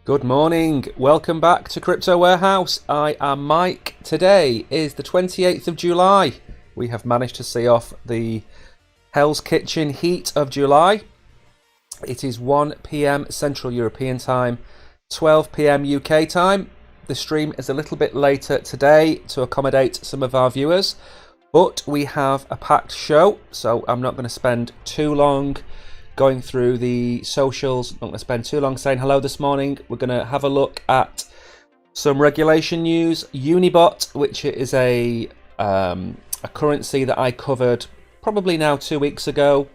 Good morning, welcome back to Crypto Warehouse. I am Mike. Today is the 28th of July. We have managed to see off the Hell's Kitchen heat of July. It is 1 p.m. Central European time, 12 p.m. UK time. The stream is a little bit later today to accommodate some of our viewers, but we have a packed show, so I'm not going to spend too long going through the socials. I'm not going to spend too long saying hello this morning. We're going to have a look at some regulation news. Unibot, which is a currency that I covered probably now 2 weeks ago.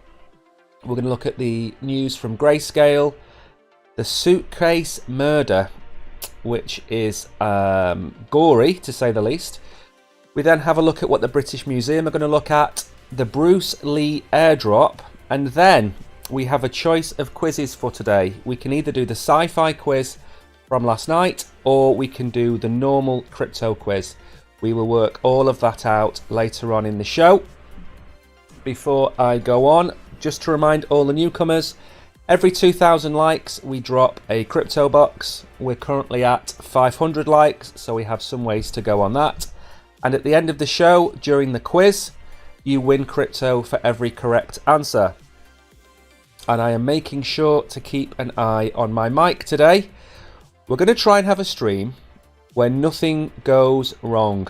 We're going to look at the news from Grayscale, the suitcase murder, which is gory to say the least. We then have a look at what the British Museum are going to look at, the Bruce Lee airdrop, and then we have a choice of quizzes for today. We can either do the sci-fi quiz from last night, or we can do the normal crypto quiz. We will work all of that out later on in the show. Before I go on, just to remind all the newcomers, every 2,000 likes we drop a crypto box. We're currently at 500 likes, so we have some ways to go on that. And at the end of the show, during the quiz, you win crypto for every correct answer. And I am making sure to keep an eye on my mic today. We're going to try and have a stream where nothing goes wrong.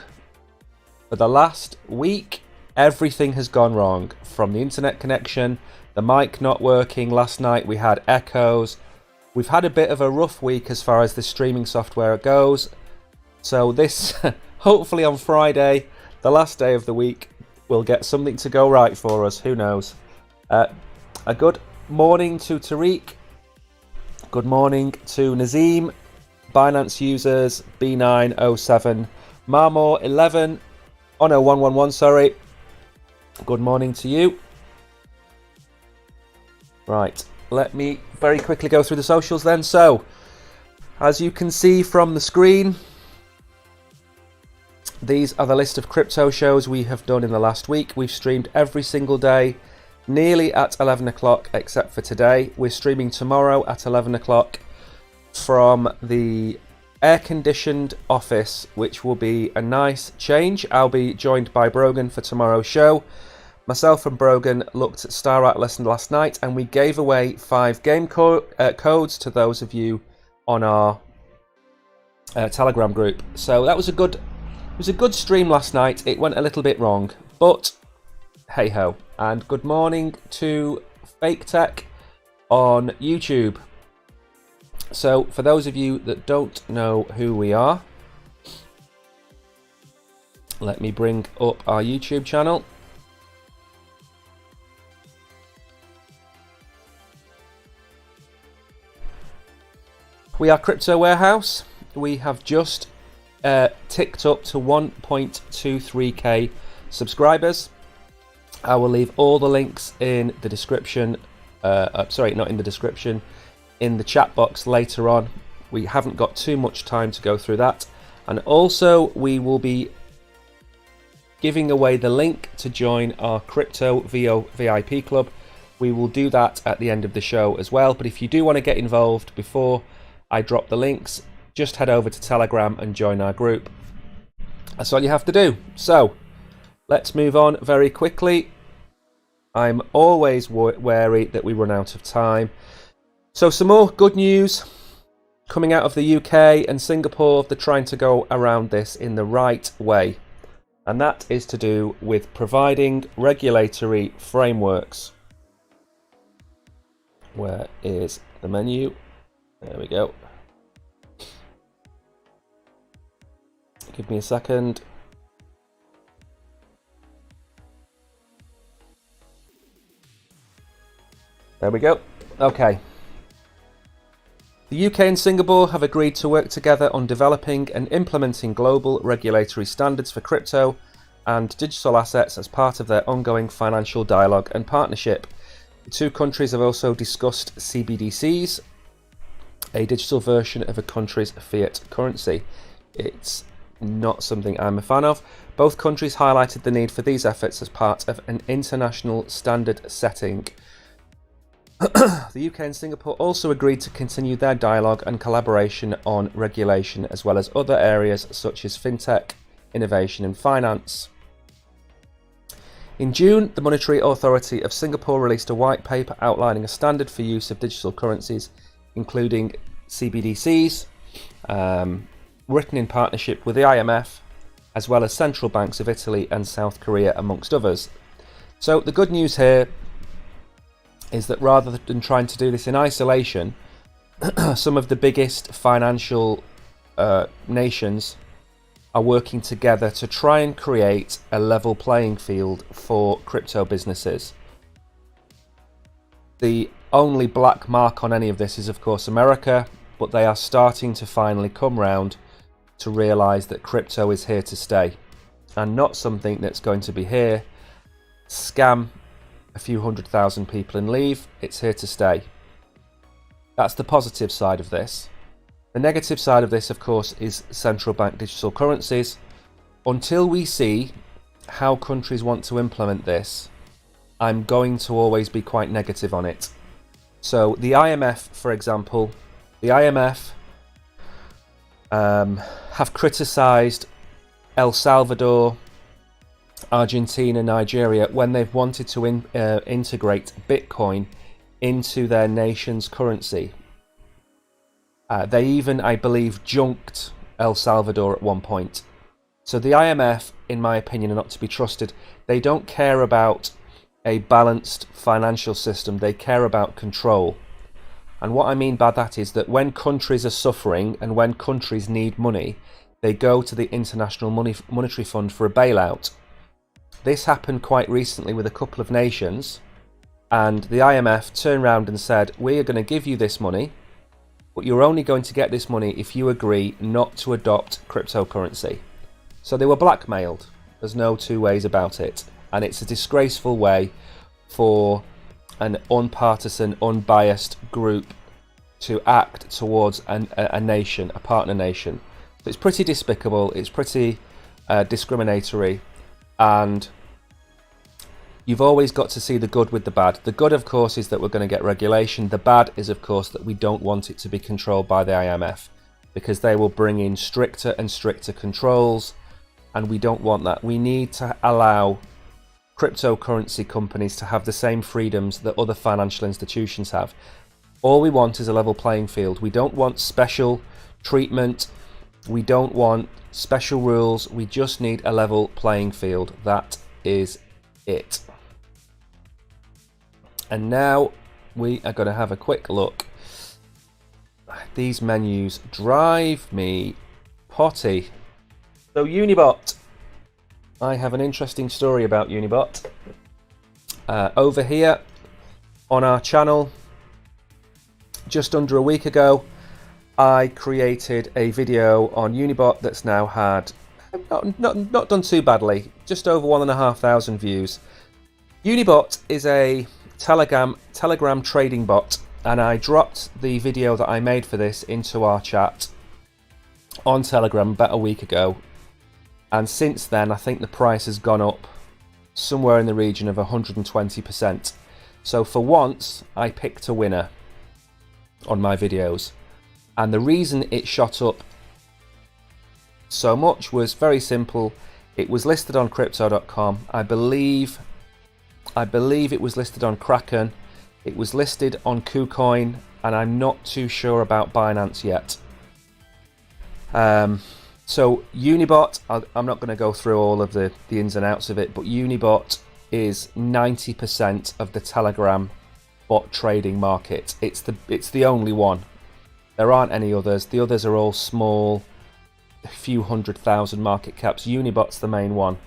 For the last week, everything has gone wrong, from the internet connection, the mic not working. Last night we had echoes. We've had a bit of a rough week as far as the streaming software goes. So this, hopefully on Friday, the last day of the week, we'll get something to go right for us. Who knows? A good morning to Tariq. Good morning to Nazim. Binance users B907. Marmor11. Oh no, 111, sorry. Good morning to you. Right, let me very quickly go through the socials then. So, as you can see from the screen, these are the list of crypto shows we have done in the last week. We've streamed every single day, nearly at 11 o'clock, except for today. We're streaming tomorrow at 11 o'clock from the air-conditioned office, which will be a nice change. I'll be joined by Brogan for tomorrow's show. Myself and Brogan looked at Star Atlas last night, and we gave away 5 game codes to those of you on our Telegram group. So that was a good stream last night. It went a little bit wrong, but hey ho. And good morning to Fake Tech on YouTube. So for those of you that don't know who we are, let me bring up our YouTube channel. We are Crypto Warehouse. We have just ticked up to 1.23k subscribers. I will leave all the links in the description. Sorry, not in the description, in the chat box later on. We haven't got too much time to go through that. And also, we will be giving away the link to join our Crypto VO VIP club. We will do that at the end of the show as well. But if you do want to get involved before I drop the links, just head over to Telegram and join our group. That's all you have to do. So, let's move on very quickly. I'm always wary that we run out of time. So some more good news coming out of the UK and Singapore. They're trying to go around this in the right way. And that is to do with providing regulatory frameworks. Where is the menu? There we go. Give me a second. There we go. Okay. The UK and Singapore have agreed to work together on developing and implementing global regulatory standards for crypto and digital assets as part of their ongoing financial dialogue and partnership. The two countries have also discussed CBDCs, a digital version of a country's fiat currency. It's not something I'm a fan of. Both countries highlighted the need for these efforts as part of an international standard setting. The UK and Singapore also agreed to continue their dialogue and collaboration on regulation, as well as other areas such as fintech, innovation and finance. In June, the Monetary Authority of Singapore released a white paper outlining a standard for use of digital currencies, including CBDCs, written in partnership with the IMF, as well as central banks of Italy and South Korea, amongst others. So the good news here is that rather than trying to do this in isolation, some of the biggest financial nations are working together to try and create a level playing field for crypto businesses. The only black mark on any of this is, of course, America, but they are starting to finally come round to realise that crypto is here to stay and not something that's going to be here, scam a few 100,000 people and leave. It's here to stay. That's the positive side of this. The negative side of this, of course, is central bank digital currencies. Until we see how countries want to implement this, I'm going to always be quite negative on it. So the IMF, for example, the IMF have criticised El Salvador, Argentina, Nigeria when they've wanted to integrate Bitcoin into their nation's currency. They even, I believe, junked El Salvador at one point. So the IMF, in my opinion, are not to be trusted. They don't care about a balanced financial system. They care about control. And what I mean by that is that when countries are suffering and when countries need money, they go to the International Monetary Fund for a bailout. This happened quite recently with a couple of nations, and the IMF turned around and said, we are going to give you this money, but you're only going to get this money if you agree not to adopt cryptocurrency. So they were blackmailed. There's no two ways about it. And it's a disgraceful way for an unpartisan, unbiased group to act towards a nation, a partner nation. So it's pretty despicable, it's pretty discriminatory, and you've always got to see the good with the bad. The good, of course, is that we're going to get regulation. The bad is, of course, that we don't want it to be controlled by the IMF, because they will bring in stricter and stricter controls, and we don't want that. We need to allow cryptocurrency companies to have the same freedoms that other financial institutions have. All we want is a level playing field. We don't want special treatment. We don't want special rules. We just need a level playing field. That is it. And now we are going to have a quick look. These menus drive me potty. So Unibot. I have an interesting story about Unibot. Over here on our channel, just under a week ago, I created a video on Unibot that's now had, not done too badly, just over 1,500 views. Unibot is a Telegram trading bot, and I dropped the video that I made for this into our chat on Telegram about a week ago. And since then, I think the price has gone up somewhere in the region of 120%. So for once, I picked a winner on my videos. And the reason it shot up so much was very simple. It was listed on crypto.com. I believe it was listed on Kraken. It was listed on KuCoin, and I'm not too sure about Binance yet. So Unibot, I'm not going to go through all of the ins and outs of it, but Unibot is 90% of the Telegram bot trading market. It's the only one. There aren't any others. The others are all small, a few 100,000 market caps. Unibot's the main one.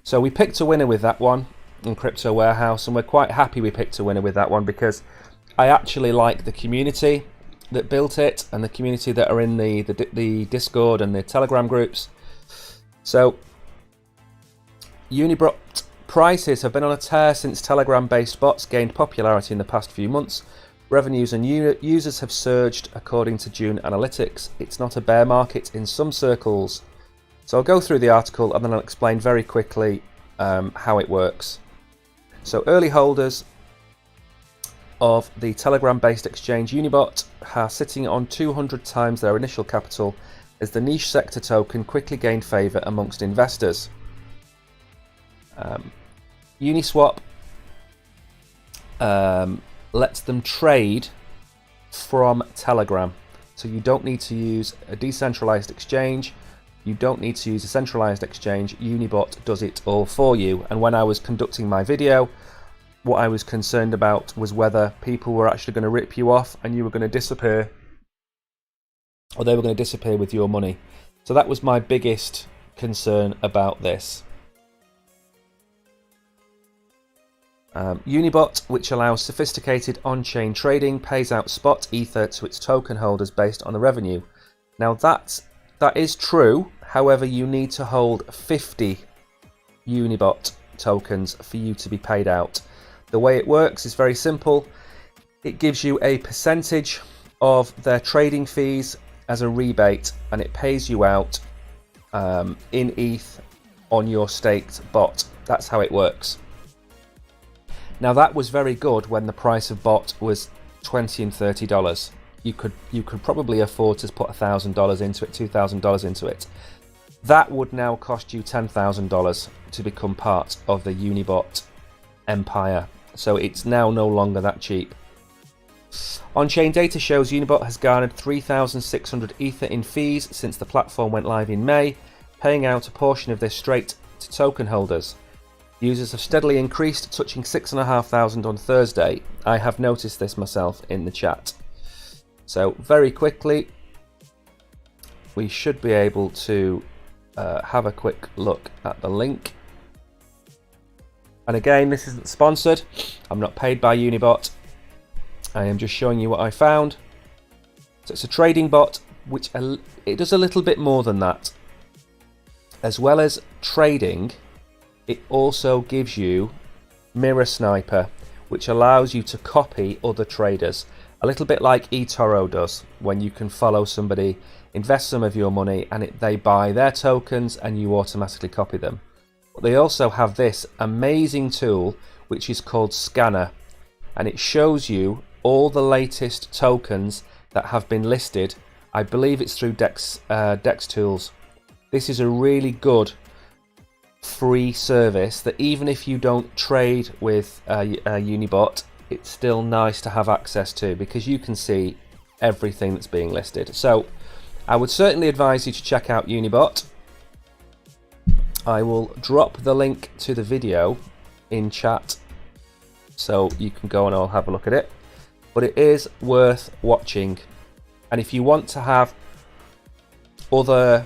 So we picked a winner with that one in Crypto Warehouse, and we're quite happy we picked a winner with that one, because I actually like the community that built it and the community that are in the Discord and the Telegram groups. So Unibot prices have been on a tear since Telegram-based bots gained popularity in the past few months. Revenues and users have surged according to June analytics. It's not a bear market in some circles. So I'll go through the article and then I'll explain very quickly how it works. So early holders of the Telegram-based exchange Unibot are sitting on 200 times their initial capital as the niche sector token quickly gained favour amongst investors. Uniswap lets them trade from Telegram. So you don't need to use a decentralized exchange. You don't need to use a centralized exchange. Unibot does it all for you. And when I was conducting my video, what I was concerned about was whether people were actually going to rip you off and you were going to disappear, or they were going to disappear with your money. So that was my biggest concern about this. Unibot, which allows sophisticated on-chain trading, pays out spot ether to its token holders based on the revenue. Now that is true. However, you need to hold 50 Unibot tokens for you to be paid out. The way it works is very simple. It gives you a percentage of their trading fees as a rebate, and it pays you out in ETH on your staked bot. That's how it works. Now that was very good when the price of bot was $20 and $30. You could probably afford to put $1,000 into it, $2,000 into it. That would now cost you $10,000 to become part of the Unibot empire. So it's now no longer that cheap. On-chain data shows Unibot has garnered 3,600 Ether in fees since the platform went live in May, paying out a portion of this straight to token holders. Users have steadily increased, touching 6,500 on Thursday. I have noticed this myself in the chat. So very quickly, we should be able to have a quick look at the link. And again, this isn't sponsored. I'm not paid by Unibot. I am just showing you what I found. So it's a trading bot, which it does a little bit more than that. As well as trading, it also gives you Mirror Sniper, which allows you to copy other traders. A little bit like eToro does, when you can follow somebody, invest some of your money, and they buy their tokens and you automatically copy them. But they also have this amazing tool, which is called Scanner, and it shows you all the latest tokens that have been listed. I believe it's through Dex Tools. This is a really good free service that even if you don't trade with Unibot, it's still nice to have access to, because you can see everything that's being listed. So I would certainly advise you to check out Unibot. I will drop the link to the video in chat so you can go and I'll have a look at it. But it is worth watching. And if you want to have other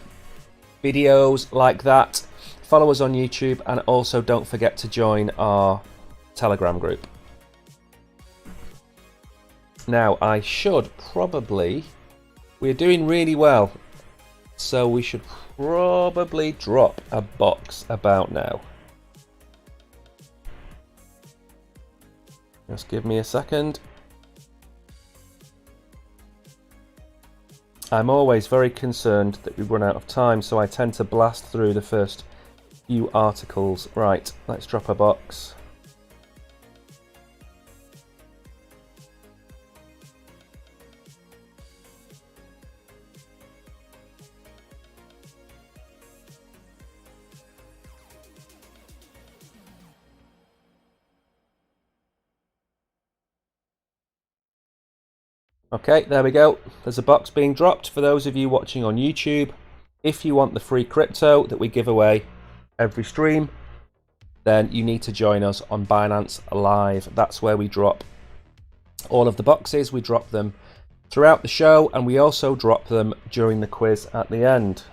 videos like that, follow us on YouTube, and also don't forget to join our Telegram group. Now, I should probably... We're doing really well, so we should probably drop a box about now. Just give me a second. I'm always very concerned that we run out of time, so I tend to blast through the first few articles. Right, let's drop a box. Okay, there we go. There's a box being dropped for those of you watching on YouTube. If you want the free crypto that we give away every stream, then you need to join us on Binance Live. That's where we drop all of the boxes. We drop them throughout the show, and we also drop them during the quiz at the end.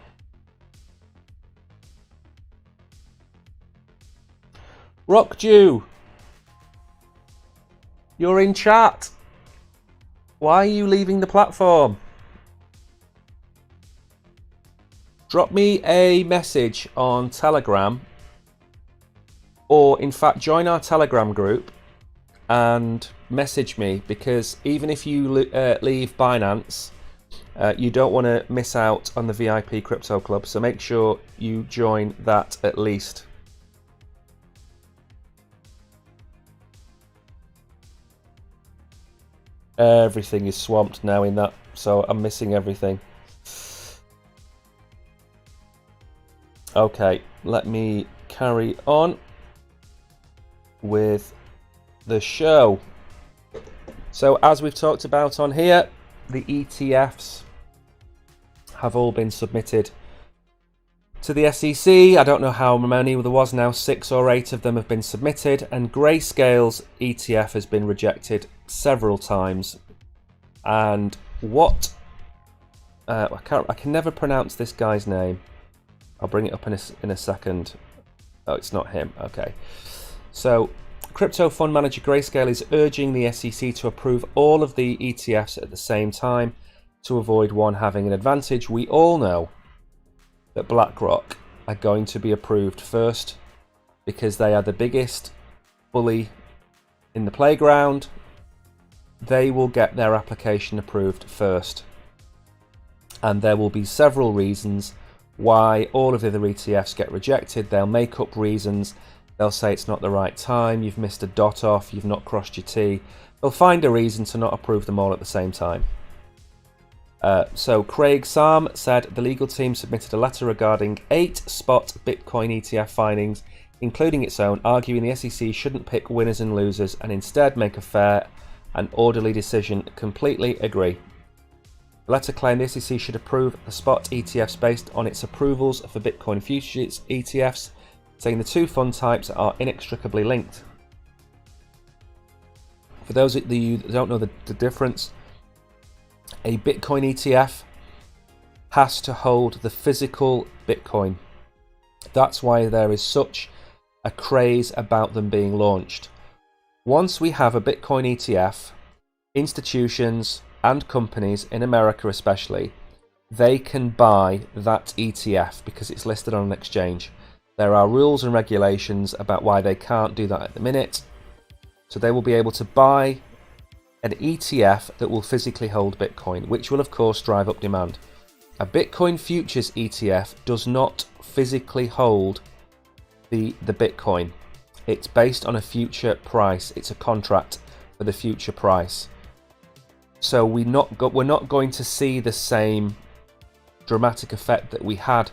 Rockdew, you're in chat. Why are you leaving the platform? Drop me a message on Telegram, or in fact join our Telegram group and message me, because even if you leave Binance, you don't want to miss out on the VIP Crypto Club, so make sure you join that at least. Everything is swamped now in that, so I'm missing everything. Okay, let me carry on with the show. So as we've talked about on here, the ETFs have all been submitted to the SEC. I don't know how many there was now, 6 or 8 of them have been submitted, and Grayscale's ETF has been rejected several times. And what I can never pronounce this guy's name. I'll bring it up in a second. Oh, it's not him. Okay. So, crypto fund manager Grayscale is urging the SEC to approve all of the ETFs at the same time to avoid one having an advantage. We all know that BlackRock are going to be approved first because they are the biggest bully in the playground. They will get their application approved first. And there will be several reasons why all of the other ETFs get rejected. They'll make up reasons. They'll say it's not the right time, you've missed a dot off, you've not crossed your T. They'll find a reason to not approve them all at the same time. So Craig Sam said the legal team submitted a letter regarding 8 spot Bitcoin ETF findings, including its own, arguing the SEC shouldn't pick winners and losers and instead make a fair and orderly decision. Completely agree. The letter claimed the SEC should approve the spot ETFs based on its approvals for Bitcoin futures ETFs, saying the two fund types are inextricably linked. For those of you that don't know the difference, a Bitcoin ETF has to hold the physical Bitcoin. That's why there is such a craze about them being launched. Once we have a Bitcoin ETF, institutions and companies in America especially, they can buy that ETF because it's listed on an exchange. There are rules and regulations about why they can't do that at the minute. So they will be able to buy an ETF that will physically hold Bitcoin, which will of course drive up demand. A Bitcoin futures ETF does not physically hold the Bitcoin. It's based on a future price. It's a contract for the future price. So we're not going to see the same dramatic effect that we had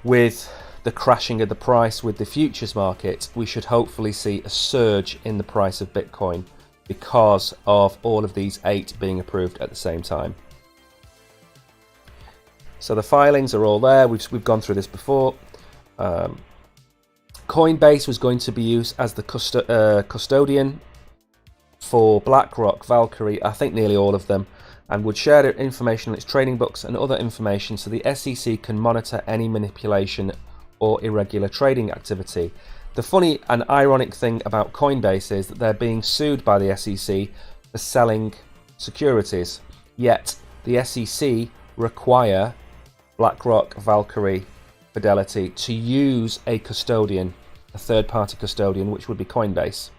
with the crashing of the price with the futures market. We should hopefully see a surge in the price of Bitcoin because of all of these 8 being approved at the same time. So the filings are all there. We've gone through this before. Coinbase was going to be used as the custodian for BlackRock, Valkyrie, I think nearly all of them, and would share their information on its trading books and other information so the SEC can monitor any manipulation or irregular trading activity. The funny and ironic thing about Coinbase is that they're being sued by the SEC for selling securities, yet the SEC require BlackRock, Valkyrie, Fidelity to use a custodian, a third-party custodian, which would be Coinbase.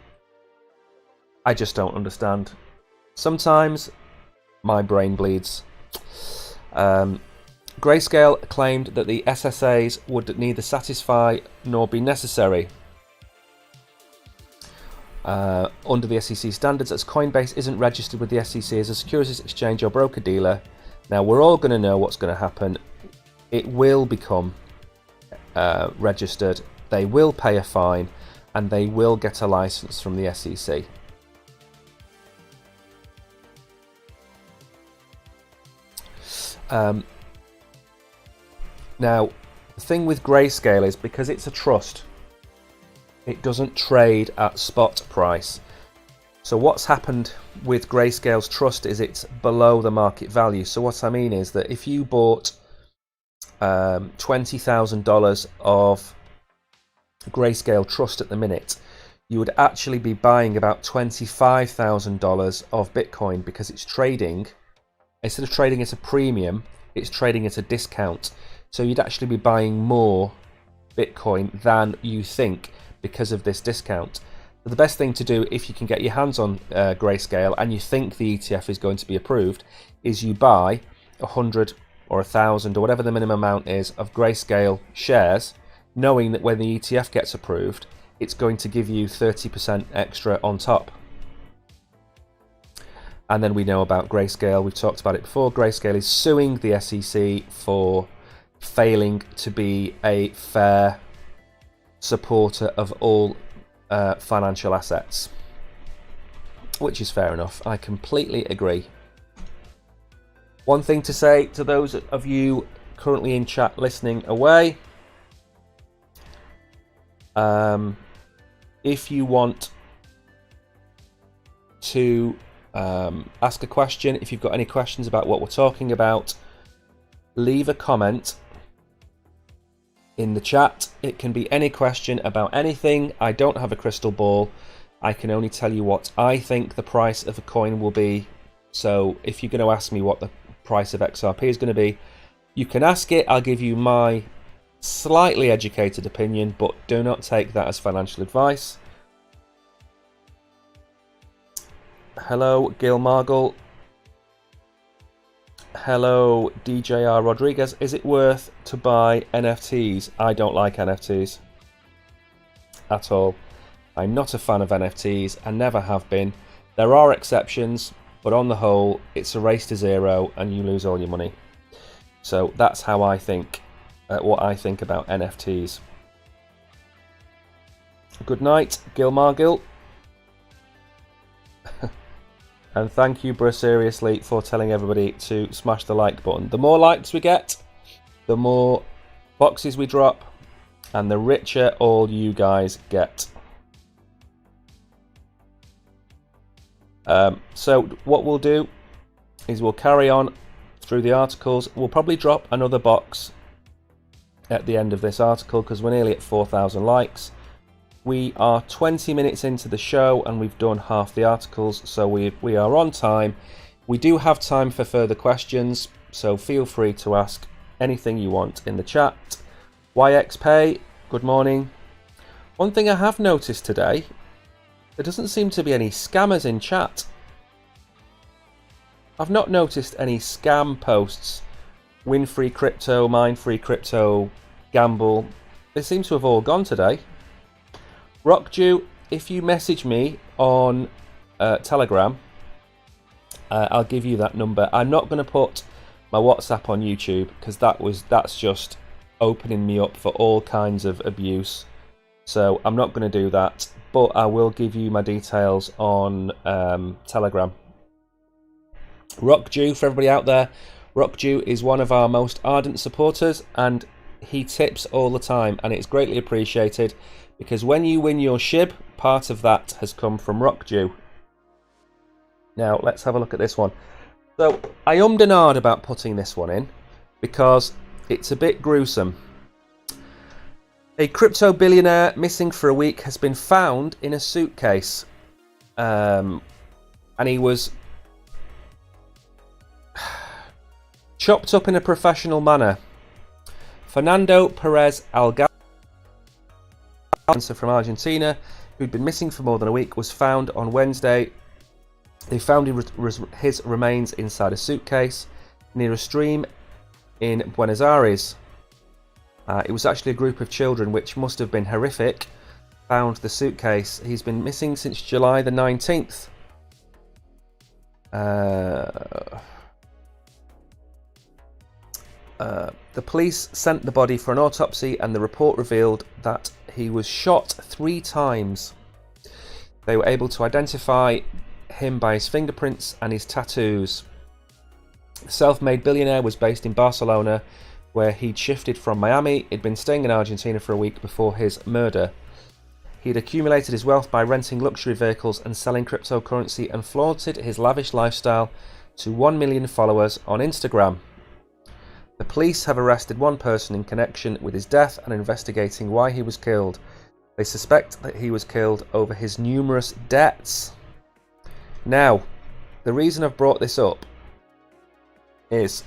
I just don't understand. Sometimes my brain bleeds. Grayscale claimed that the SSAs would neither satisfy nor be necessary under the SEC standards, as Coinbase isn't registered with the SEC as a securities exchange or broker-dealer. Now, we're all going to know what's going to happen. It will become registered, they will pay a fine, and they will get a license from the SEC. Now, the thing with Grayscale is because it's a trust, it doesn't trade at spot price. So what's happened with Grayscale's trust is it's below the market value. So what I mean is that if you bought $20,000 of Grayscale trust at the minute, you would actually be buying about $25,000 of Bitcoin because it's trading, instead of trading at a premium, it's trading at a discount. So you'd actually be buying more Bitcoin than you think because of this discount. So the best thing to do if you can get your hands on Grayscale and you think the ETF is going to be approved is you buy 100 or 1,000 or whatever the minimum amount is of Grayscale shares, knowing that when the ETF gets approved, it's going to give you 30% extra on top. And then we know about Grayscale. We've talked about it before. Grayscale is suing the SEC for failing to be a fair supporter of all financial assets, which is fair enough. I completely agree. One thing to say to those of you currently in chat listening away, if you want to ask a question, if you've got any questions about what we're talking about, leave a comment in the chat. It can be any question about anything. I don't have a crystal ball. I can only tell you what I think the price of a coin will be. So if you're going to ask me what the price of XRP is going to be, you can ask it. I'll give you my slightly educated opinion, but do not take that as financial advice. Hello, Gil Margle. Hello, DJR Rodriguez. Is it worth to buy NFTs? I don't like NFTs at all. I'm not a fan of NFTs and never have been. There are exceptions, but on the whole, it's a race to zero and you lose all your money. So that's how I think, what I think about NFTs. Good night, Gil Margill. And thank you, Bruce, seriously, for telling everybody to smash the like button. The more likes we get, the more boxes we drop, and the richer all you guys get. So what we'll do is we'll carry on through the articles. We'll probably drop another box at the end of this article because we're nearly at 4,000 likes. We are 20 minutes into the show and we've done half the articles, so we are on time. We do have time for further questions, so feel free to ask anything you want in the chat. YXPay, good morning. One thing I have noticed today, there doesn't seem to be any scammers in chat. I've not noticed any scam posts. Win free crypto, mine free crypto, gamble. They seem to have all gone today. Rockdew, if you message me on Telegram, I'll give you that number. I'm not going to put my WhatsApp on YouTube because that's just opening me up for all kinds of abuse. So I'm not going to do that, but I will give you my details on Telegram. Rockdew, for everybody out there, Rockdew is one of our most ardent supporters and he tips all the time and it's greatly appreciated. Because when you win your SHIB, part of that has come from Rockdew. Now, let's have a look at this one. So, I ummed and ahed about putting this one in because it's a bit gruesome. A crypto billionaire missing for a week has been found in a suitcase. And he was chopped up in a professional manner. Fernando Perez Algado, from Argentina, who'd been missing for more than a week, was found on Wednesday. They found his remains inside a suitcase near a stream in Buenos Aires. It was actually a group of children, which must have been horrific, found the suitcase. He's been missing since July the 19th. The police sent the body for an autopsy and the report revealed that he was shot 3 times. They were able to identify him by his fingerprints and his tattoos. The self-made billionaire was based in Barcelona, where he'd shifted from Miami. He'd been staying in Argentina for a week before his murder. He'd accumulated his wealth by renting luxury vehicles and selling cryptocurrency and flaunted his lavish lifestyle to 1 million followers on Instagram. The police have arrested one person in connection with his death and investigating why he was killed. They suspect that he was killed over his numerous debts. Now, the reason I've brought this up is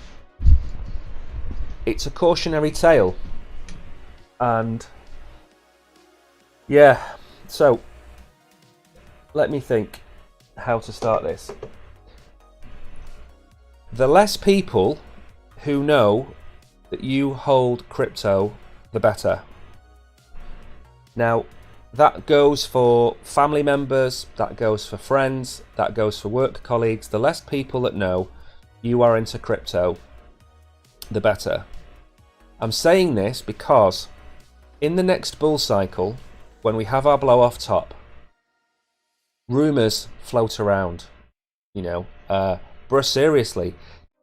it's a cautionary tale. And yeah, so let me think how to start this. The less people who know that you hold crypto, the better. Now, That goes for family members, that goes for friends, that goes for work colleagues. The less people that know you are into crypto, the better. I'm saying this because in the next bull cycle, when we have our blow off top, rumors float around. Bruh, seriously,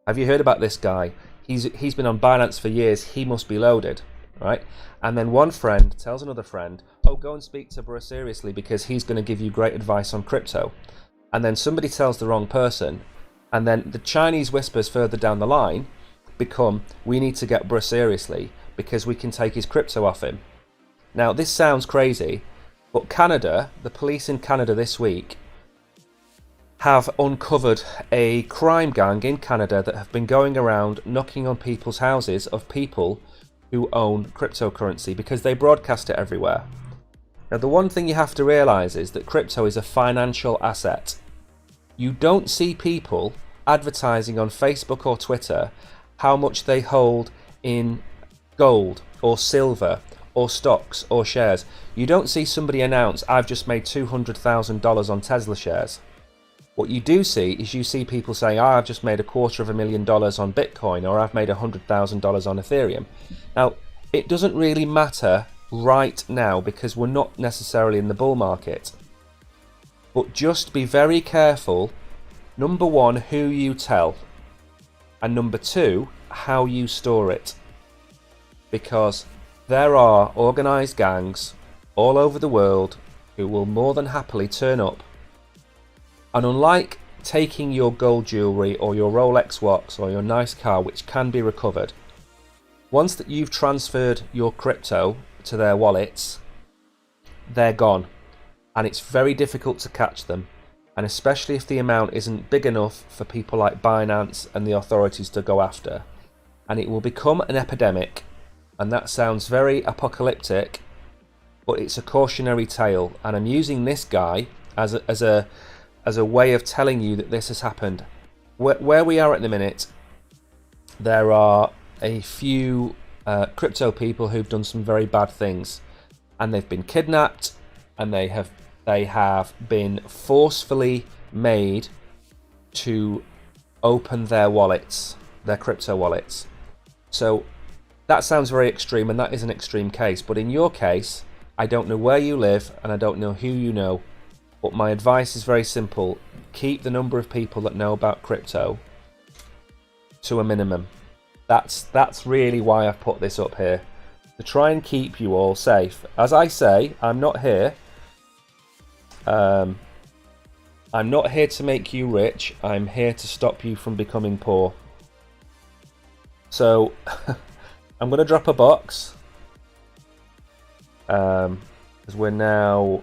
have you heard about this guy? He's been on Binance for years. He must be loaded, right? And then one friend tells another friend, oh, go and speak to Bruh seriously because he's going to give you great advice on crypto. And then somebody tells the wrong person, and then the Chinese whispers further down the line become, we need to get Bruh seriously because we can take his crypto off him. Now, this sounds crazy, but Canada, the police in Canada this week, have uncovered a crime gang in Canada that have been going around knocking on people's houses of people who own cryptocurrency because they broadcast it everywhere. Now, the one thing you have to realise is that crypto is a financial asset. You don't see people advertising on Facebook or Twitter how much they hold in gold or silver or stocks or shares. You don't see somebody announce, I've just made $200,000 on Tesla shares. What you do see is you see people saying, I've just made $250,000 on Bitcoin, or I've made $100,000 on Ethereum. Now, it doesn't really matter right now because we're not necessarily in the bull market. But just be very careful, number one, who you tell, and number two, how you store it. Because there are organised gangs all over the world who will more than happily turn up. And unlike taking your gold jewellery or your Rolex watch or your nice car, which can be recovered, once that you've transferred your crypto to their wallets, they're gone. And it's very difficult to catch them. And especially if the amount isn't big enough for people like Binance and the authorities to go after. And it will become an epidemic. And that sounds very apocalyptic, but it's a cautionary tale. And I'm using this guy as a way of telling you that this has happened. Where we are at the minute, there are a few crypto people who've done some very bad things, and they've been kidnapped, and they have been forcefully made to open their wallets, their crypto wallets. So that sounds very extreme, and that is an extreme case. But in your case, I don't know where you live, and I don't know who you know. But my advice is very simple. Keep the number of people that know about crypto to a minimum. That's really why I've put this up here. To try and keep you all safe. As I say, I'm not here. I'm not here to make you rich. I'm here to stop you from becoming poor. So, I'm going to drop a box. Because we're now...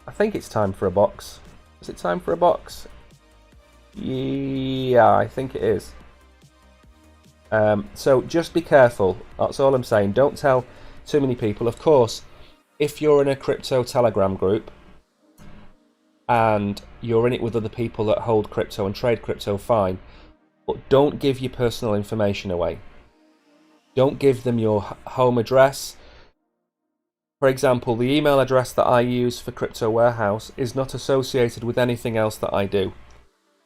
I think it's time for a box. Is it time for a box? Yeah, I think it is. So just be careful. That's all I'm saying. Don't tell too many people. Of course, if you're in a crypto Telegram group and you're in it with other people that hold crypto and trade crypto, fine. But don't give your personal information away. Don't give them your home address. For example, the email address that I use for Crypto Warehouse is not associated with anything else that I do.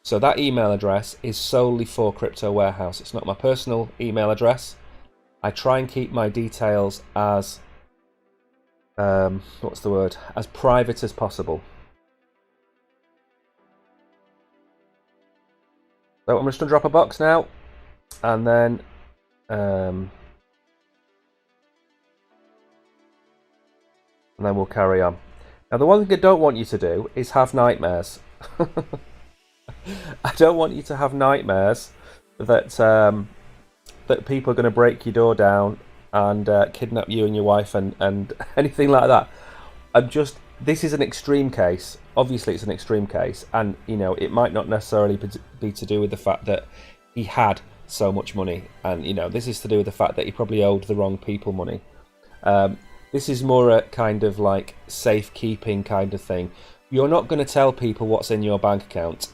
So that email address is solely for Crypto Warehouse. It's not my personal email address. I try and keep my details as, as private as possible. So I'm just going to drop a box now, and then we'll carry on. Now, the one thing I don't want you to do is have nightmares. I don't want you to have nightmares that that people are going to break your door down and kidnap you and your wife and anything like that. This is an extreme case. Obviously, it's an extreme case, and it might not necessarily be to do with the fact that he had so much money, and this is to do with the fact that he probably owed the wrong people money. This is more a kind of like safekeeping kind of thing. You're not going to tell people what's in your bank account.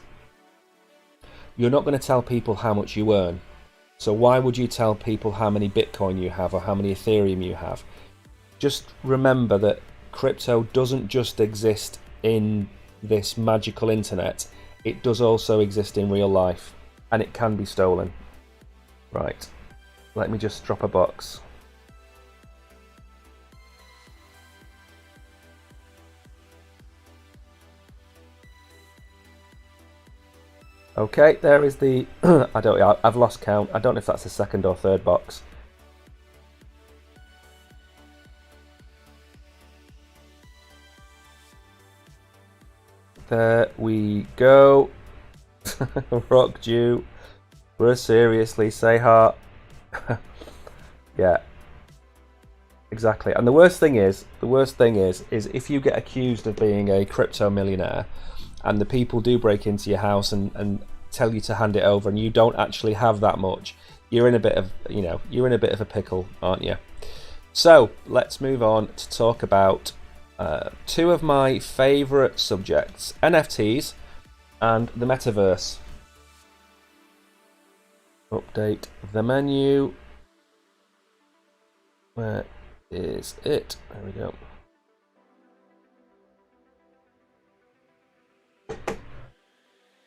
You're not going to tell people how much you earn. So why would you tell people how many Bitcoin you have or how many Ethereum you have? Just remember that crypto doesn't just exist in this magical internet, it does also exist in real life, and it can be stolen. Right, let me just drop a box. Okay, there is the I've lost count. I don't know if that's the second or third box. There we go. Rock Jew. We're seriously, say heart. Yeah. Exactly. And the worst thing is if you get accused of being a crypto millionaire and the people do break into your house and tell you to hand it over and you don't actually have that much, you're in a bit of a pickle, aren't you? So let's move on to talk about two of my favorite subjects, NFTs and the metaverse. Update the menu. Where is it? There we go.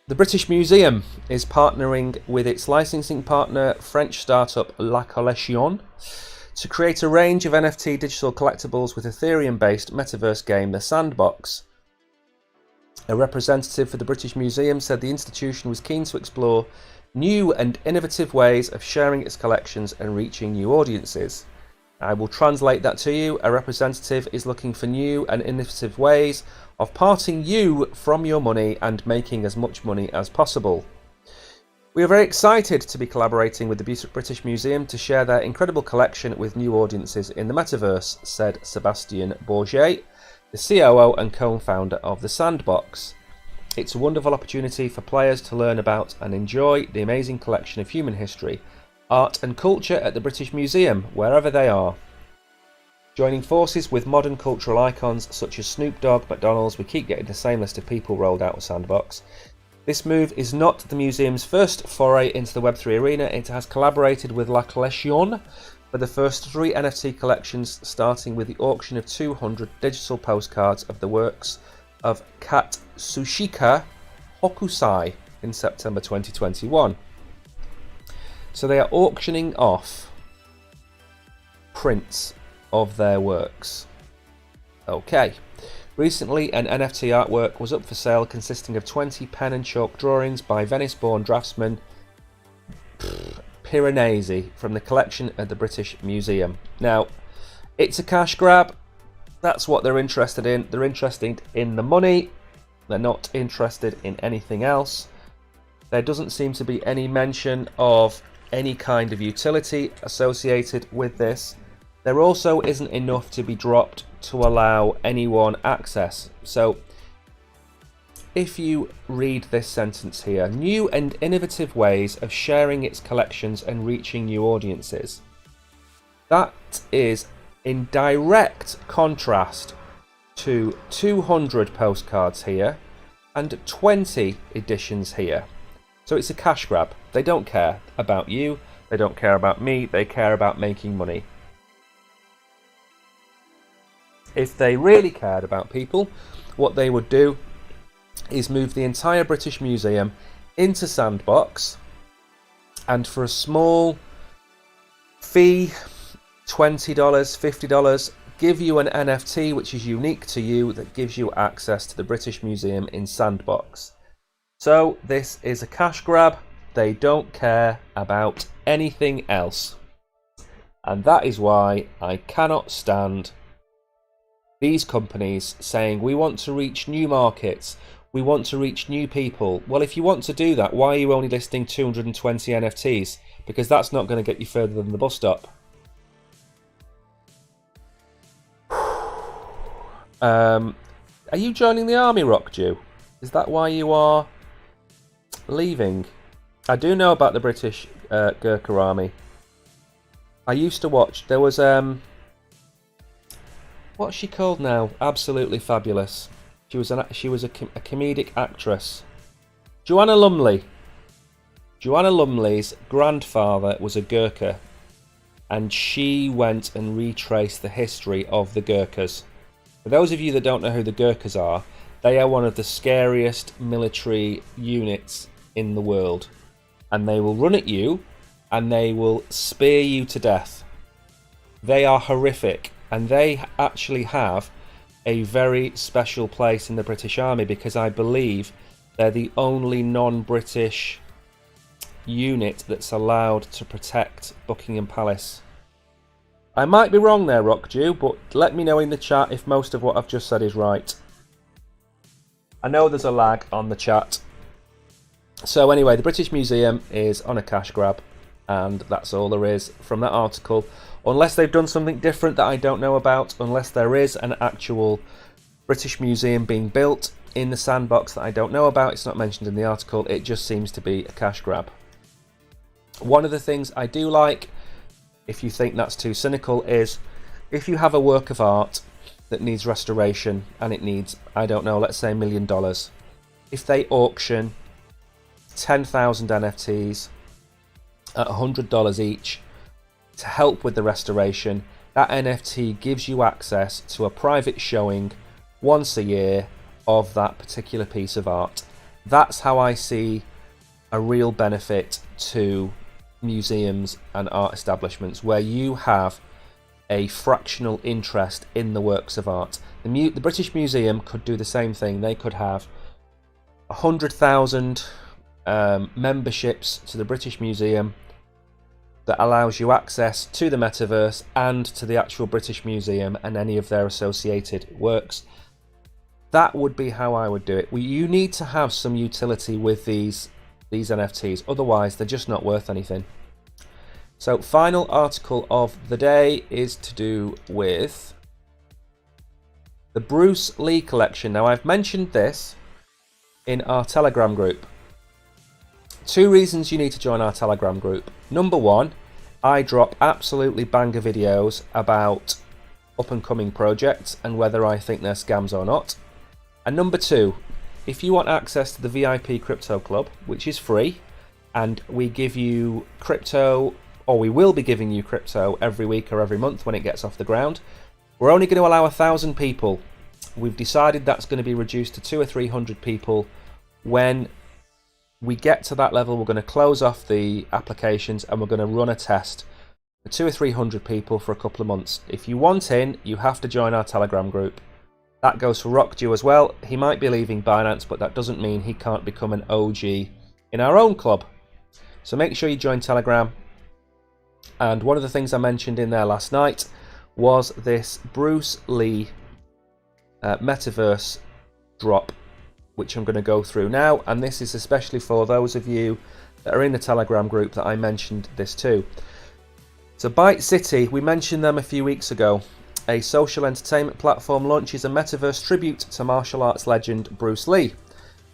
The British Museum is partnering with its licensing partner, French startup La Collection, to create a range of NFT digital collectibles with Ethereum-based metaverse game The Sandbox. A representative for the British Museum said the institution was keen to explore new and innovative ways of sharing its collections and reaching new audiences. I will translate that to you. A representative is looking for new and innovative ways of parting you from your money and making as much money as possible. We are very excited to be collaborating with the British Museum to share their incredible collection with new audiences in the metaverse, said Sebastian Bourget, the COO and co-founder of The Sandbox. It's a wonderful opportunity for players to learn about and enjoy the amazing collection of human history, art and culture at the British Museum, wherever they are. Joining forces with modern cultural icons such as Snoop Dogg, McDonald's, we keep getting the same list of people rolled out with Sandbox. This move is not the museum's first foray into the Web3 arena. It has collaborated with La Collection for the first 3 NFT collections, starting with the auction of 200 digital postcards of the works of Katsushika Hokusai in September 2021. So they are auctioning off prints of their works. Okay. Recently, an NFT artwork was up for sale consisting of 20 pen and chalk drawings by Venice-born draftsman Piranesi from the collection at the British Museum. Now, it's a cash grab. That's what they're interested in. They're interested in the money. They're not interested in anything else. There doesn't seem to be any mention of any kind of utility associated with this. There also isn't enough to be dropped to allow anyone access. So if you read this sentence here, new and innovative ways of sharing its collections and reaching new audiences. That is in direct contrast to 200 postcards here and 20 editions here. So it's a cash grab. They don't care about you, they don't care about me, they care about making money. If they really cared about people, what they would do is move the entire British Museum into Sandbox, and for a small fee, $20, $50, give you an NFT which is unique to you that gives you access to the British Museum in Sandbox. So this is a cash grab. They don't care about anything else. And that is why I cannot stand these companies saying we want to reach new markets, we want to reach new people. Well, if you want to do that, why are you only listing 220 NFTs? Because that's not going to get you further than the bus stop. Are you joining the army, Rock Jew? Is that why you are leaving? I do know about the British Gurkha Army. I used to watch. There was what's she called now? Absolutely fabulous. She was a comedic actress. Joanna Lumley. Joanna Lumley's grandfather was a Gurkha, and she went and retraced the history of the Gurkhas. For those of you that don't know who the Gurkhas are, they are one of the scariest military units in the world. And they will run at you and they will spear you to death. They are horrific, and they actually have a very special place in the British Army because I believe they're the only non-British unit that's allowed to protect Buckingham Palace. I might be wrong there, Rockdew, but let me know in the chat if most of what I've just said is right. I know there's a lag on the chat. So anyway, the British Museum is on a cash grab, and that's all there is from that article. Unless they've done something different that I don't know about, unless there is an actual British Museum being built in the sandbox that I don't know about, it's not mentioned in the article, it just seems to be a cash grab. One of the things I do like, if you think that's too cynical, is if you have a work of art that needs restoration and it needs, I don't know, let's say $1 million. If they auction 10,000 NFTs at $100 each to help with the restoration, that NFT gives you access to a private showing once a year of that particular piece of art. That's how I see a real benefit to museums and art establishments, where you have a fractional interest in the works of art. The British Museum could do the same thing. They could have 100,000 memberships to the British Museum that allows you access to the metaverse and to the actual British Museum and any of their associated works. That would be how I would do it. You need to have some utility with these NFTs, otherwise they're just not worth anything. So final article of the day is to do with the Bruce Lee collection. Now I've mentioned this in our Telegram group. 2 reasons you need to join our Telegram group. Number 1, I drop absolutely banger videos about up and coming projects and whether I think they're scams or not. And number 2, if you want access to the VIP Crypto Club, which is free, and we give you crypto, or we will be giving you crypto every week or every month when it gets off the ground, we're only going to allow 1,000 people. We've decided that's going to be reduced to 200 or 300 people. When we get to that level, we're going to close off the applications and we're going to run a test for 200 or 300 people for a couple of months. If you want in, you have to join our Telegram group. That goes for Rockdew as well. He might be leaving Binance, but that doesn't mean he can't become an OG in our own club. So make sure you join Telegram. And one of the things I mentioned in there last night was this Bruce Lee metaverse drop, which I'm going to go through now. And this is especially for those of you that are in the Telegram group that I mentioned this to. So Byte City, we mentioned them a few weeks ago. A social entertainment platform launches a metaverse tribute to martial arts legend Bruce Lee.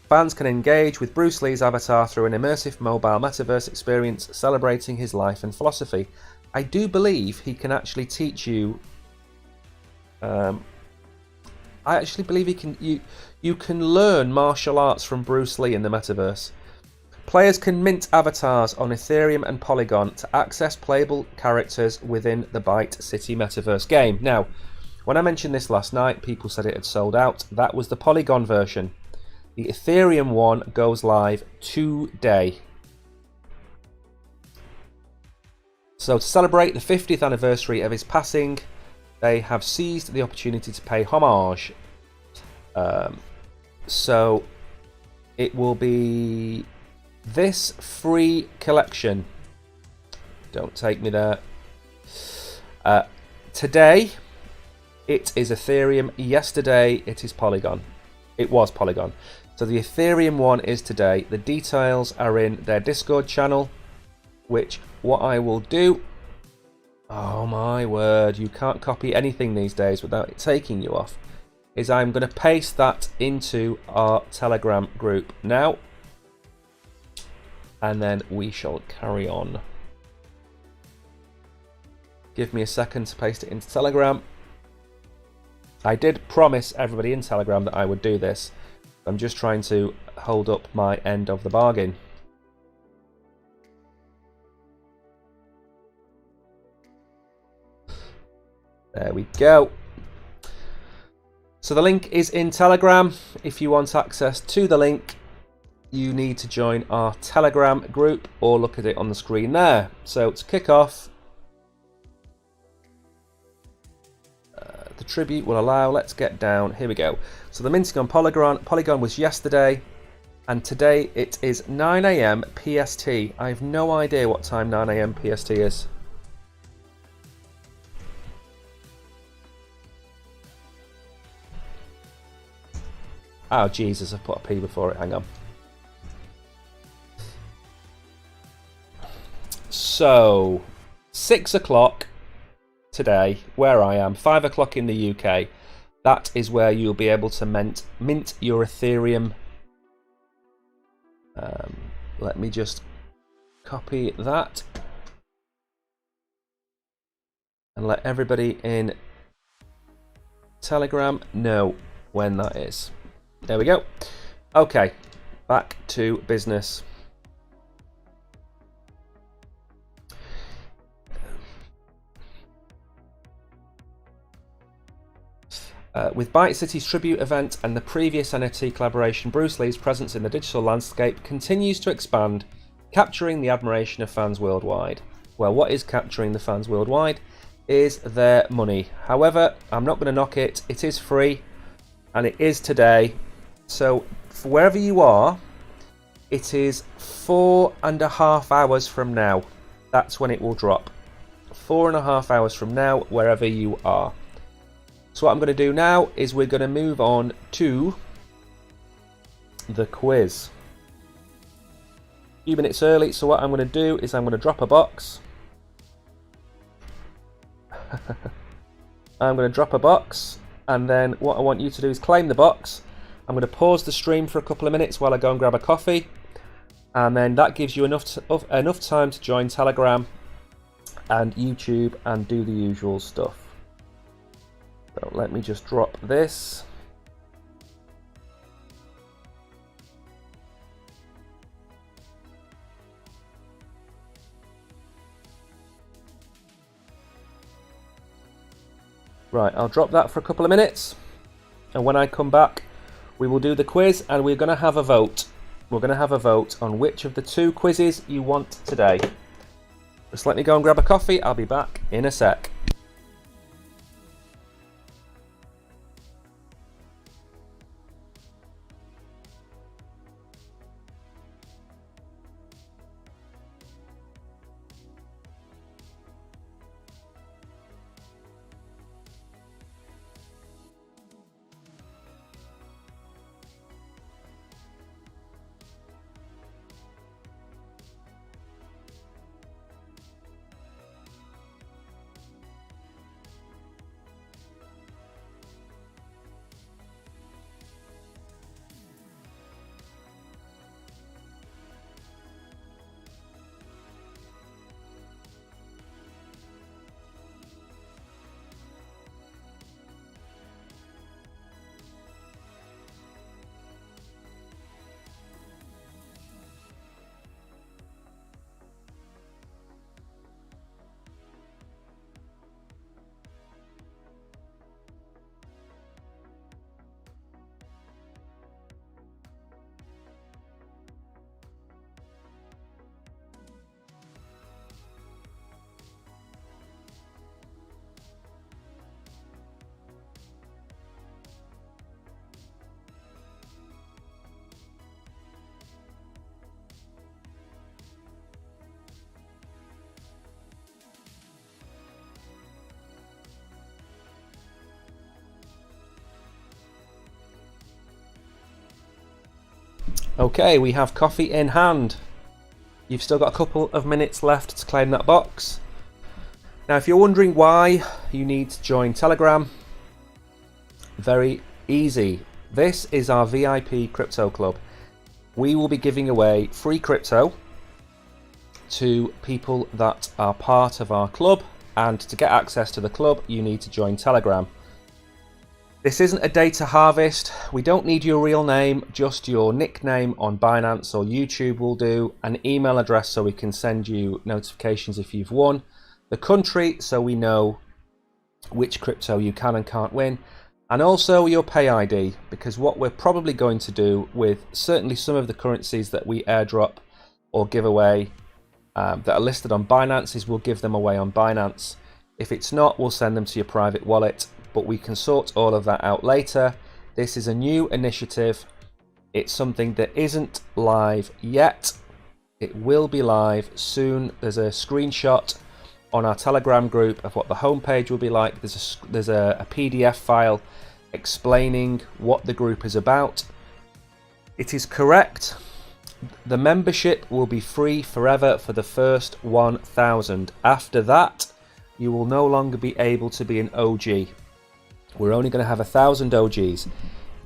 Fans can engage with Bruce Lee's avatar through an immersive mobile metaverse experience celebrating his life and philosophy. I do believe he can actually teach you. I actually believe he can. You can learn martial arts from Bruce Lee in the metaverse. Players can mint avatars on Ethereum and Polygon to access playable characters within the Byte City metaverse game. Now, when I mentioned this last night, people said it had sold out. That was the Polygon version. The Ethereum one goes live today. So to celebrate the 50th anniversary of his passing, they have seized the opportunity to pay homage. So it will be this free collection. Don't take me there. Today it is Ethereum. Yesterday it is Polygon. It was Polygon. So the Ethereum one is today. The details are in their Discord channel, which what I will do, oh my word, you can't copy anything these days without it taking you off, is I'm going to paste that into our Telegram group now, and then we shall carry on. Give me a second to paste it into Telegram. I did promise everybody in Telegram that I would do this. I'm just trying to hold up my end of the bargain. There we go. So the link is in Telegram. If you want access to the link, you need to join our Telegram group or look at it on the screen there. So to kick off, the tribute will allow, let's get down, here we go. So the minting on Polygon was yesterday, and today it is 9 AM PST. I have no idea what time 9 AM PST is. Oh Jesus, I've put a P before it, hang on. So, 6 o'clock today, where I am, 5 o'clock in the UK, that is where you'll be able to mint your Ethereum. Let me just copy that and let everybody in Telegram know when that is. There we go. Okay, back to business. With Byte City's tribute event and the previous NFT collaboration, Bruce Lee's presence in the digital landscape continues to expand, capturing the admiration of fans worldwide. Well, what is capturing the fans worldwide is their money. However, I'm not going to knock it. It is free, and it is today. So, for wherever you are, it is 4.5 hours from now. That's when it will drop. 4.5 hours from now, wherever you are. So what I'm going to do now is we're going to move on to the quiz. A few minutes early, so what I'm going to do is I'm going to drop a box. I'm going to drop a box, and then what I want you to do is claim the box. I'm going to pause the stream for a couple of minutes while I go and grab a coffee, and then that gives you enough time to join Telegram and YouTube and do the usual stuff. So let me just drop this. Right, I'll drop that for a couple of minutes, and when I come back we will do the quiz, and we're going to have a vote. We're going to have a vote on which of the two quizzes you want today. Just let me go and grab a coffee. I'll be back in a sec. Okay, we have coffee in hand. You've still got a couple of minutes left to claim that box. Now, if you're wondering why you need to join Telegram, very easy. This is our VIP crypto club. We will be giving away free crypto to people that are part of our club, and to get access to the club, you need to join Telegram. This isn't a data harvest. We don't need your real name, just your nickname on Binance or YouTube will do, an email address so we can send you notifications if you've won, the country so we know which crypto you can and can't win, and also your pay ID, because what we're probably going to do with certainly some of the currencies that we airdrop or give away that are listed on Binance is we'll give them away on Binance. If it's not, we'll send them to your private wallet, but we can sort all of that out later. This is a new initiative. It's something that isn't live yet. It will be live soon. There's a screenshot on our Telegram group of what the homepage will be like. There's a PDF file explaining what the group is about. It is correct. The membership will be free forever for the first 1,000. After that, you will no longer be able to be an OG. We're only going to have 1,000 OGs.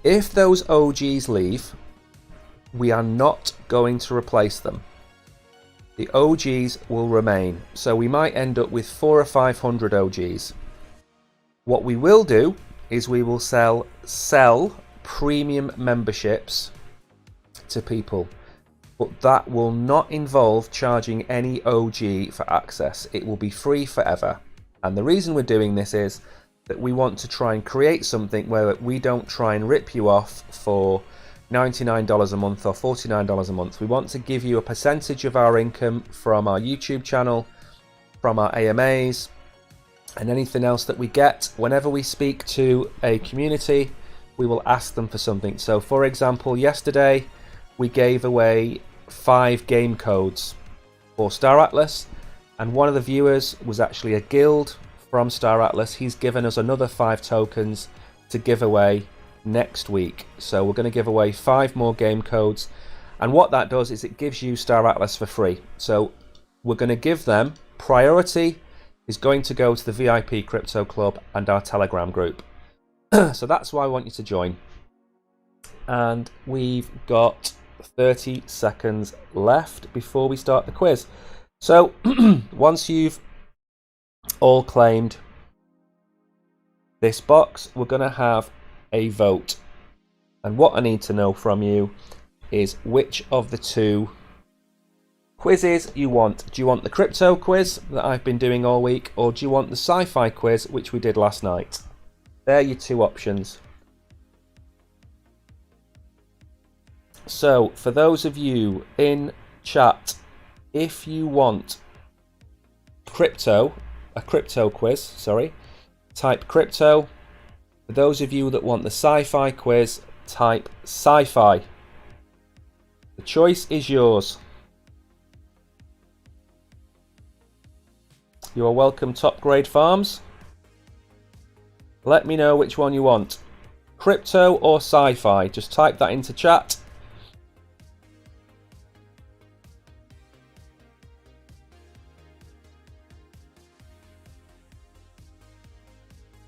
If those OGs leave, we are not going to replace them. The OGs will remain. So we might end up with 400 or 500 OGs. What we will do is we will sell premium memberships to people. But that will not involve charging any OG for access. It will be free forever. And the reason we're doing this is that we want to try and create something where we don't try and rip you off for $99 a month or $49 a month. We want to give you a percentage of our income from our YouTube channel, from our AMAs, and anything else that we get. Whenever we speak to a community, we will ask them for something. So for example, yesterday we gave away 5 game codes for Star Atlas, and one of the viewers was actually a guild from Star Atlas. He's given us another 5 tokens to give away next week. So we're going to give away 5 more game codes, and what that does is it gives you Star Atlas for free. So we're going to give them priority is going to go to the VIP Crypto Club and our Telegram group. So that's why I want you to join. And we've got 30 seconds left before we start the quiz. So once you've all claimed this box, we're going to have a vote. And what I need to know from you is which of the 2 quizzes you want. Do you want the crypto quiz that I've been doing all week, or do you want the sci-fi quiz which we did last night? They're your 2 options. So for those of you in chat, if you want a crypto quiz, type crypto. For those of you that want the sci-fi quiz, type sci-fi. The choice is yours. You are welcome, Top Grade Farms. Let me know which one you want. Crypto or sci-fi? Just type that into chat.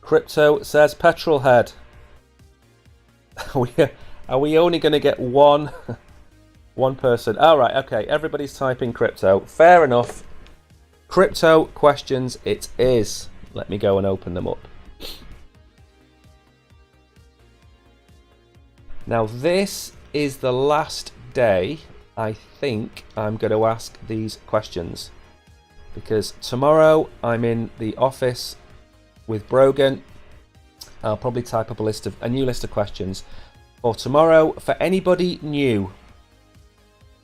Crypto says Petrolhead. Are we only going to get one person? All right, okay. Everybody's typing crypto. Fair enough. Crypto questions it is. Let me go and open them up. Now this is the last day I think I'm going to ask these questions, because tomorrow I'm in the office with Brogan. I'll probably type up a new list of questions for tomorrow. For anybody new,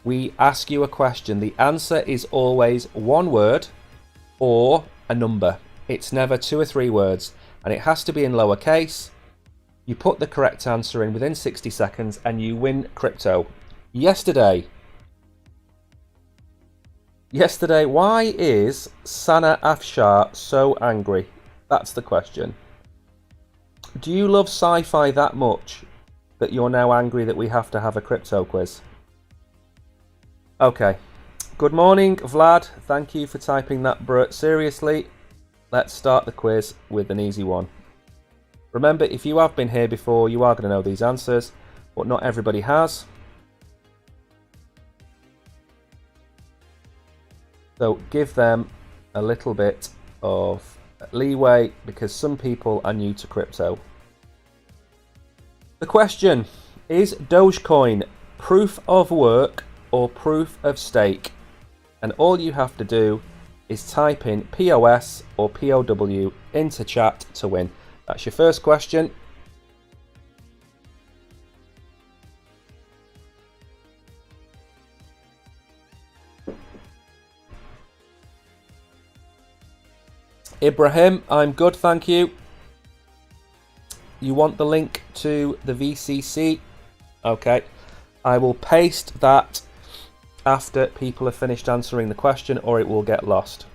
we ask you a question. The answer is always one word or a number. It's never 2 or 3 words, and it has to be in lowercase. You put the correct answer in within 60 seconds and you win crypto. Yesterday, why is Sana Afshar so angry? That's the question. Do you love sci-fi that much that you're now angry that we have to have a crypto quiz? Okay. Good morning, Vlad. Thank you for typing that, Brut. Seriously, let's start the quiz with an easy one. Remember, if you have been here before, you are going to know these answers, but not everybody has. So give them a little bit of leeway, because some people are new to crypto. The question is, Dogecoin proof of work or proof of stake? And all you have to do is type in POS or POW into chat to win. That's your first question. Ibrahim, I'm good, thank you. You want the link to the VCC? Okay. I will paste that after people have finished answering the question, or it will get lost.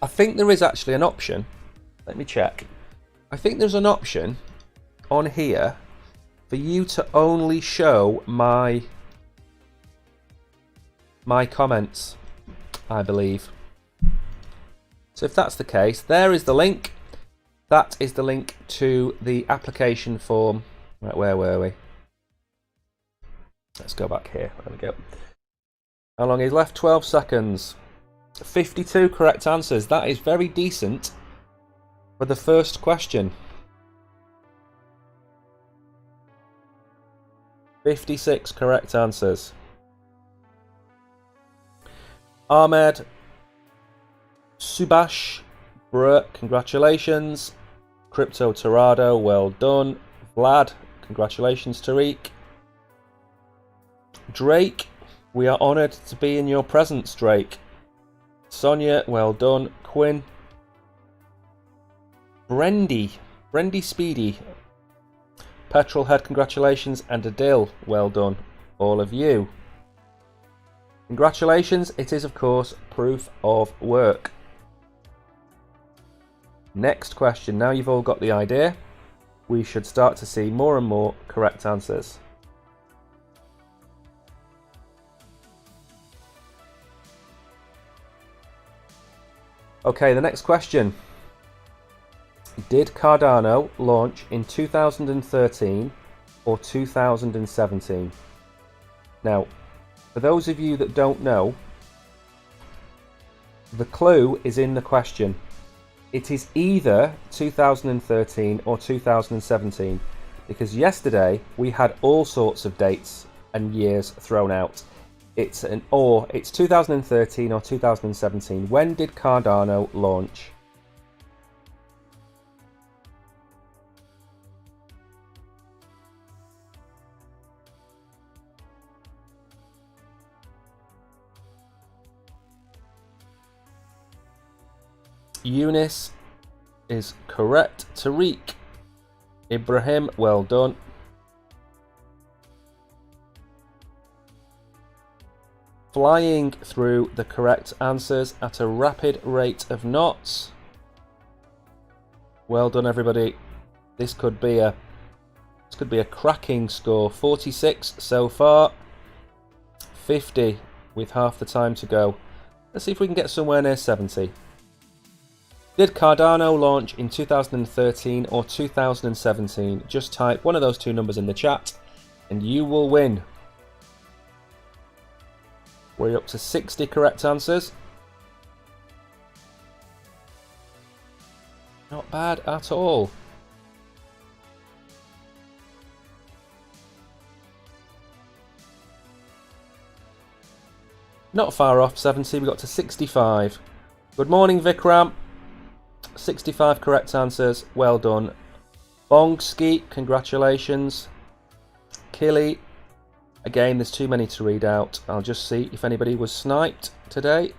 I think there is actually an option. Let me check. I think there's an option on here for you to only show my comments, I believe. So if that's the case, there is the link. That is the link to the application form. Right, where were we? Let's go back here. There we go. How long is left? 12 seconds. 52 correct answers. That is very decent for the first question. 56 correct answers. Ahmed Subash, bruh, congratulations. Crypto Torado, well done. Vlad, congratulations, Tariq. Drake, we are honoured to be in your presence, Drake. Sonia, well done. Quinn. Brendy Speedy. Petrolhead, congratulations. And Adil, well done. All of you. Congratulations, it is of course proof of work. Next question. Now you've all got the idea, we should start to see more and more correct answers. Okay, the next question. Did Cardano launch in 2013 or 2017? Now, for those of you that don't know, the clue is in the question. It is either 2013 or 2017, because yesterday we had all sorts of dates and years thrown out. It's 2013 or 2017. When did Cardano launch? Eunice is correct. Tariq. Ibrahim, well done. Flying through the correct answers at a rapid rate of knots. Well done, everybody. This could be a cracking score. 46 so far. 50 with half the time to go. Let's see if we can get somewhere near 70. Did Cardano launch in 2013 or 2017? Just type one of those two numbers in the chat and you will win. We're up to 60 correct answers. Not bad at all. Not far off 70, we got to 65. Good morning, Vikram. 65 correct answers, well done. Bongski, congratulations. Killy, again, there's too many to read out. I'll just see if anybody was sniped today.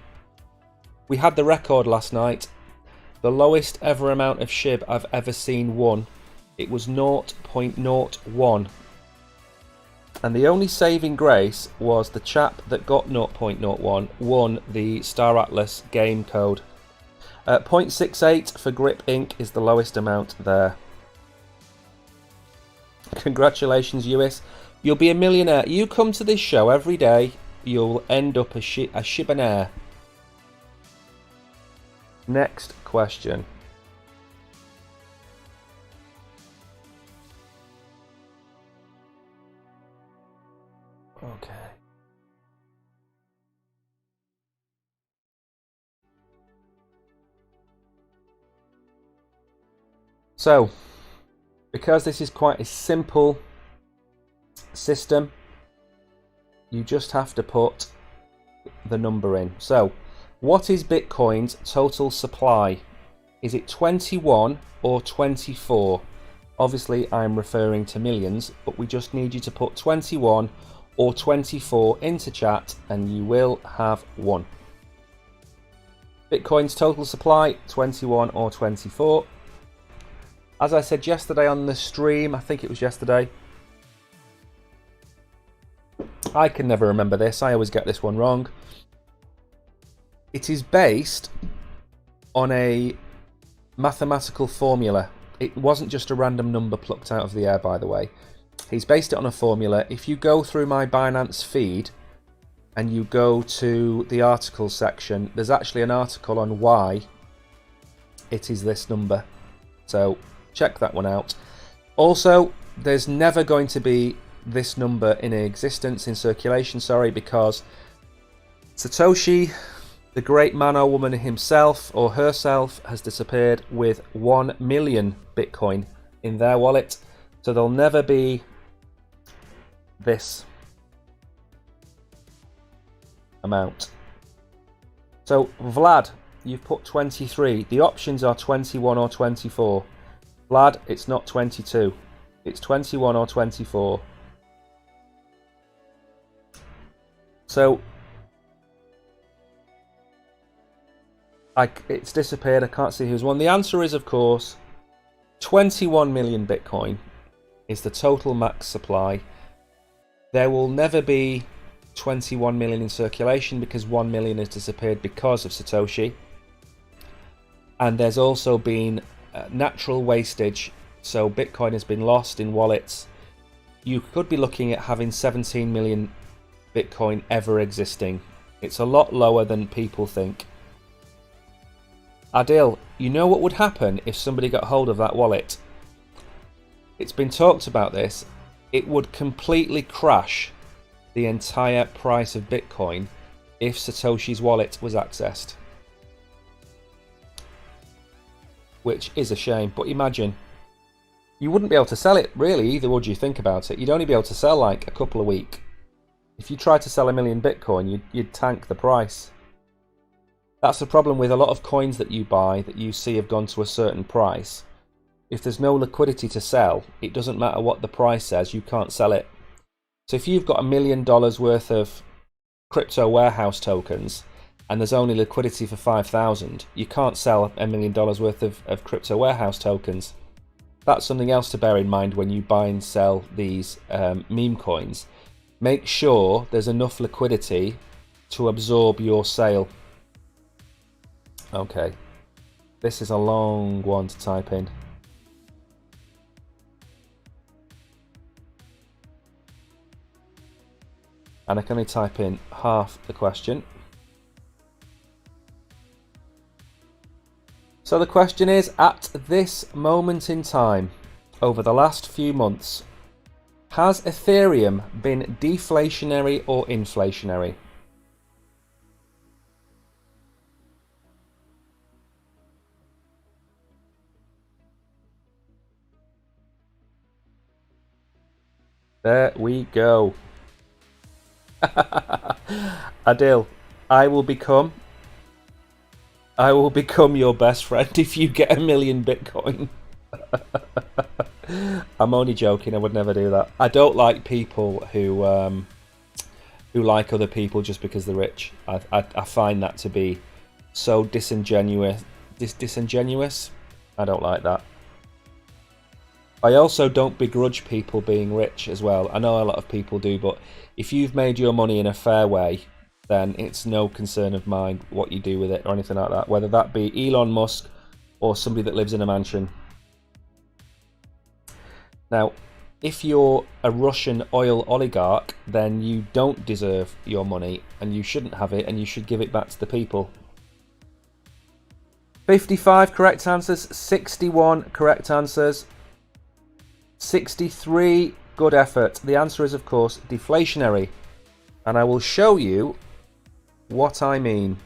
We had the record last night. The lowest ever amount of SHIB I've ever seen won. It was 0.01. And the only saving grace was the chap that got 0.01 won the Star Atlas game code. 0.68 for Grip Inc. is the lowest amount there. Congratulations, US. You'll be a millionaire. You come to this show every day, you'll end up a shibanaire. Next question. Okay. So, because this is quite a simple system, you just have to put the number in. So, what is Bitcoin's total supply? Is it 21 or 24? Obviously, I'm referring to millions, but we just need you to put 21 or 24 into chat and you will have won. Bitcoin's total supply, 21 or 24. As I said yesterday on the stream, I think it was yesterday, I can never remember this, I always get this one wrong. It is based on a mathematical formula. It wasn't just a random number plucked out of the air, by the way. He's based it on a formula. If you go through my Binance feed and you go to the articles section, there's actually an article on why it is this number. So check that one out. Also, there's never going to be this number in existence, in circulation, sorry, because Satoshi, the great man or woman himself or herself, has disappeared with 1 million Bitcoin in their wallet. So there'll never be this amount. So Vlad, you've put 23. The options are 21 or 24. Vlad, it's not 22. It's 21 or 24. So it's disappeared. I can't see who's won. The answer is, of course, 21 million Bitcoin is the total max supply. There will never be 21 million in circulation because 1 million has disappeared because of Satoshi. And there's also been natural wastage. So Bitcoin has been lost in wallets. You could be looking at having 17 million Bitcoin ever existing. It's a lot lower than people think. Adil, you know what would happen if somebody got hold of that wallet? It's been talked about this. It would completely crash the entire price of Bitcoin if Satoshi's wallet was accessed. Which is a shame, but imagine. You wouldn't be able to sell it really either, would you? Think about it. You'd only be able to sell like a couple a week. If you tried to sell 1 million Bitcoin, you'd tank the price. That's the problem with a lot of coins that you buy that you see have gone to a certain price. If there's no liquidity to sell, it doesn't matter what the price says, you can't sell it. So if you've got $1 million worth of crypto warehouse tokens and there's only liquidity for 5,000, you can't sell $1 million worth of crypto warehouse tokens. That's something else to bear in mind when you buy and sell these meme coins. Make sure there's enough liquidity to absorb your sale. Okay, this is a long one to type in. And I can only type in half the question. So the question is, at this moment in time, over the last few months, has Ethereum been deflationary or inflationary? There we go. Adil, I will become your best friend if you get 1 million Bitcoin. I'm only joking. I would never do that. I don't like people who like other people just because they're rich. I find that to be so disingenuous. Disingenuous. I don't like that. I also don't begrudge people being rich as well. I know a lot of people do, but if you've made your money in a fair way, then it's no concern of mine what you do with it or anything like that, whether that be Elon Musk or somebody that lives in a mansion. Now, if you're a Russian oil oligarch, then you don't deserve your money and you shouldn't have it and you should give it back to the people. 55 correct answers, 61 correct answers, 63 good effort. The answer is, of course, deflationary. And I will show you what I mean.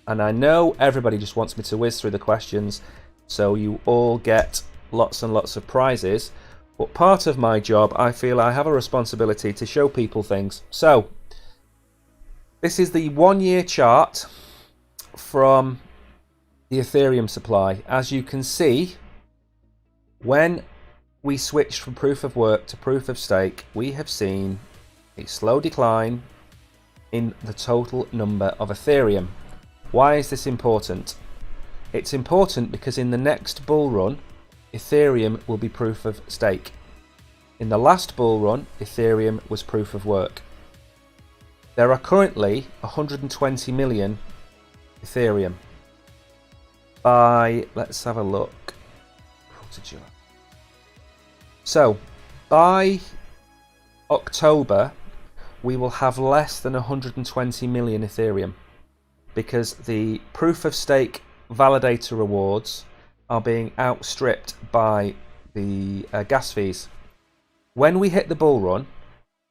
And I know everybody just wants me to whiz through the questions, so you all get lots and lots of prizes. But part of my job, I feel I have a responsibility to show people things. So, this is the 1 year chart from the Ethereum supply. As you can see, when we switched from proof of work to proof of stake, we have seen a slow decline in the total number of Ethereum. Why is this important? It's important because in the next bull run, Ethereum will be proof of stake. In the last bull run, Ethereum was proof of work. There are currently 120 million Ethereum. Let's have a look. So, by October, we will have less than 120 million Ethereum because the proof of stake validator rewards are being outstripped by the gas fees. When we hit the bull run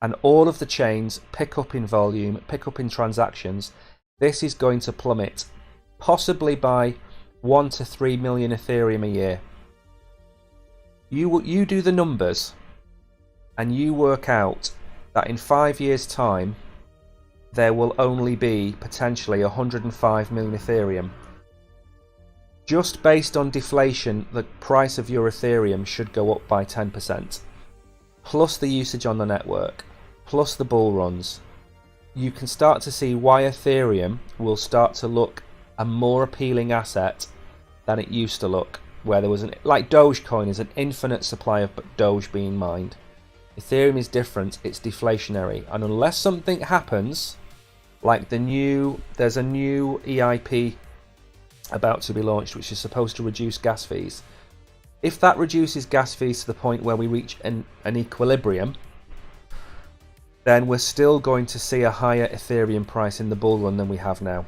and all of the chains pick up in volume, pick up in transactions, this is going to plummet, possibly by 1 to 3 million Ethereum a year. You do the numbers and you work out that in 5 years' time there will only be potentially 105 million Ethereum. Just based on deflation, the price of your Ethereum should go up by 10%. Plus the usage on the network, plus the bull runs. You can start to see why Ethereum will start to look a more appealing asset than it used to look, where there was like Dogecoin is an infinite supply of Doge being mined. Ethereum is different, it's deflationary, and unless something happens, like there's a new EIP about to be launched which is supposed to reduce gas fees. If that reduces gas fees to the point where we reach an equilibrium, then we're still going to see a higher Ethereum price in the bull run than we have now,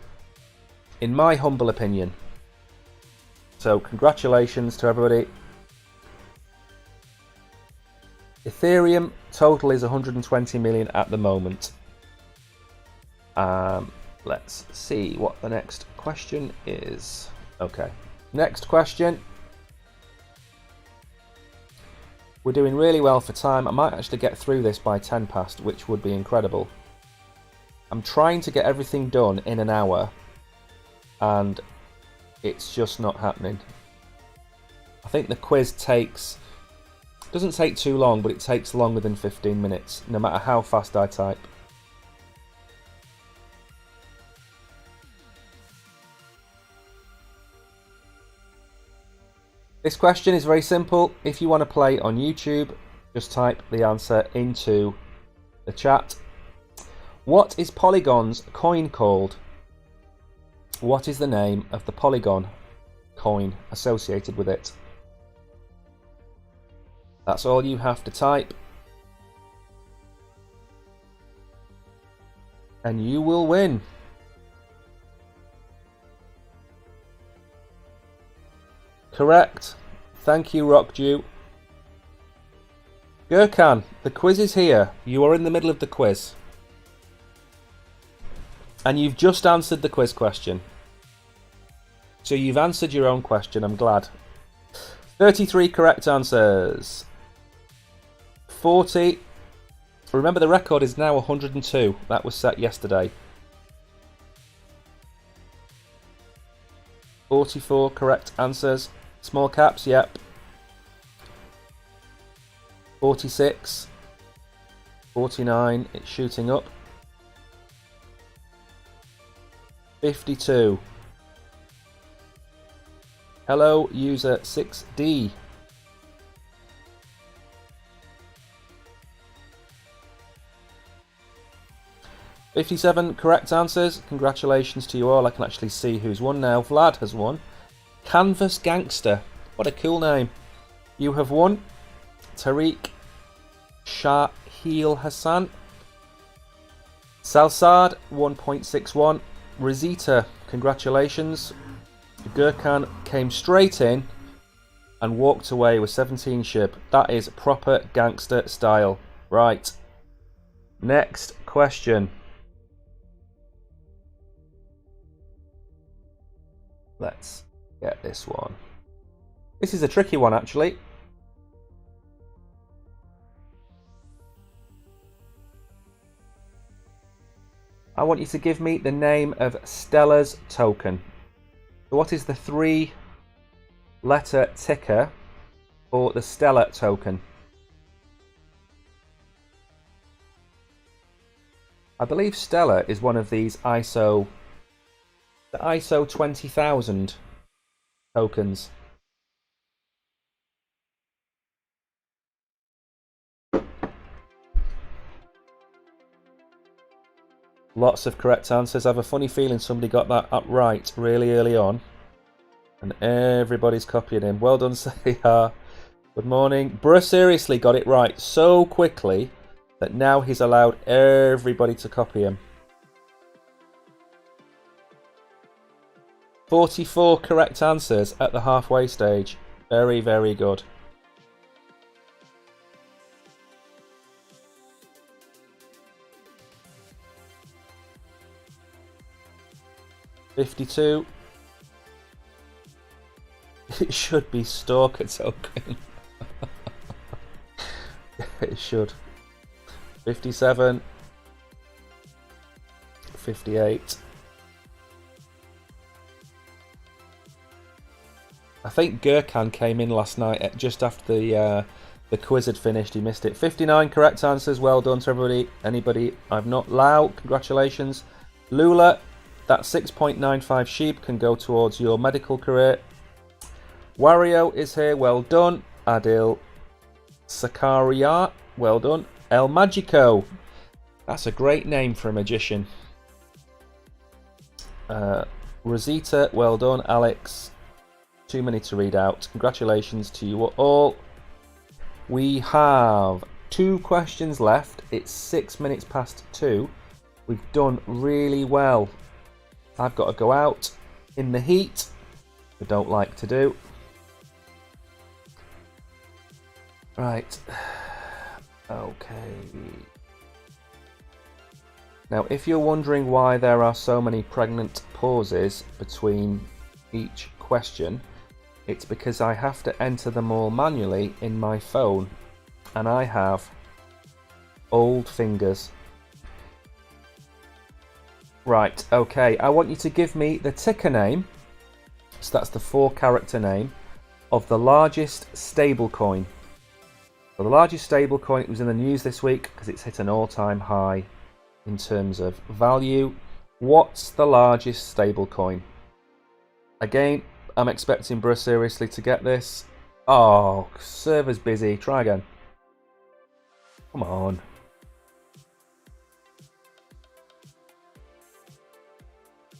in my humble opinion. So congratulations to everybody. Ethereum total is 120 million at the moment. Let's see what the next question is. Okay, next question. We're doing really well for time. I might actually get through this by 10 past, which would be incredible. I'm trying to get everything done in an hour, and it's just not happening. I think the quiz doesn't take too long, but it takes longer than 15 minutes, no matter how fast I type. This question is very simple. If you want to play on YouTube, just type the answer into the chat. What is Polygon's coin called? What is the name of the Polygon coin associated with it? That's all you have to type. And you will win. Correct. Thank you, Rockdew. Gurkhan, the quiz is here. You are in the middle of the quiz. And you've just answered the quiz question. So you've answered your own question, I'm glad. 33 correct answers. 40. Remember, the record is now 102. That was set yesterday. 44 correct answers. Small caps, yep. 46. 49, it's shooting up. 52. Hello, user 6D. 57 correct answers. Congratulations to you all. I can actually see who's won now. Vlad has won. Canvas Gangster. What a cool name. You have won. Tariq Shahil Hassan. Salsad 1.61. Rosita, congratulations. Gurkhan came straight in and walked away with 17 ship. That is proper gangster style. Right. Next question. Let's get this one. This is a tricky one, actually. I want you to give me the name of Stella's token. So what is the 3-letter ticker for the Stellar token? I believe Stellar is one of these ISO The ISO 20,000 tokens. Lots of correct answers. I have a funny feeling somebody got that up right really early on. And everybody's copying him. Well done, Sayar. Good morning. Bruce seriously got it right so quickly that now he's allowed everybody to copy him. 44 correct answers at the halfway stage. Very, very good. $52. It should be Stalker token. It should. 57. 58. I think Gurkhan came in last night just after the quiz had finished. He missed it. 59 correct answers. Well done to everybody. Anybody I've not Lau, congratulations. Lula, that 6.95 sheep can go towards your medical career. Wario is here. Well done. Adil Sakaria. Well done. El Magico. That's a great name for a magician. Rosita. Well done. Alex. Too many to read out. Congratulations to you all. We have 2 questions left. It's 6 minutes past 2. We've done really well. I've got to go out in the heat. I don't like to do. Right. Okay. Now, if you're wondering why there are so many pregnant pauses between each question, it's because I have to enter them all manually in my phone, and I have old fingers. Right, okay, I want you to give me the ticker name, so that's the 4-character name, of the largest stablecoin. So the largest stablecoin, it was in the news this week because it's hit an all-time high in terms of value. What's the largest stablecoin? Again, I'm expecting Bruce seriously to get this. Oh, server's busy. Try again. Come on.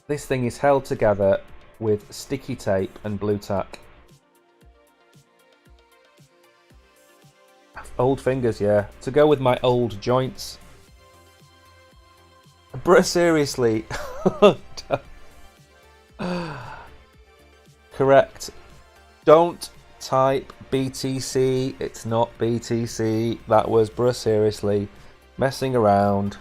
This thing is held together with sticky tape and blue tack. Old fingers, yeah. To go with my old joints. Bruce seriously. Correct. Don't type BTC. It's not BTC. That was Bruce seriously messing around.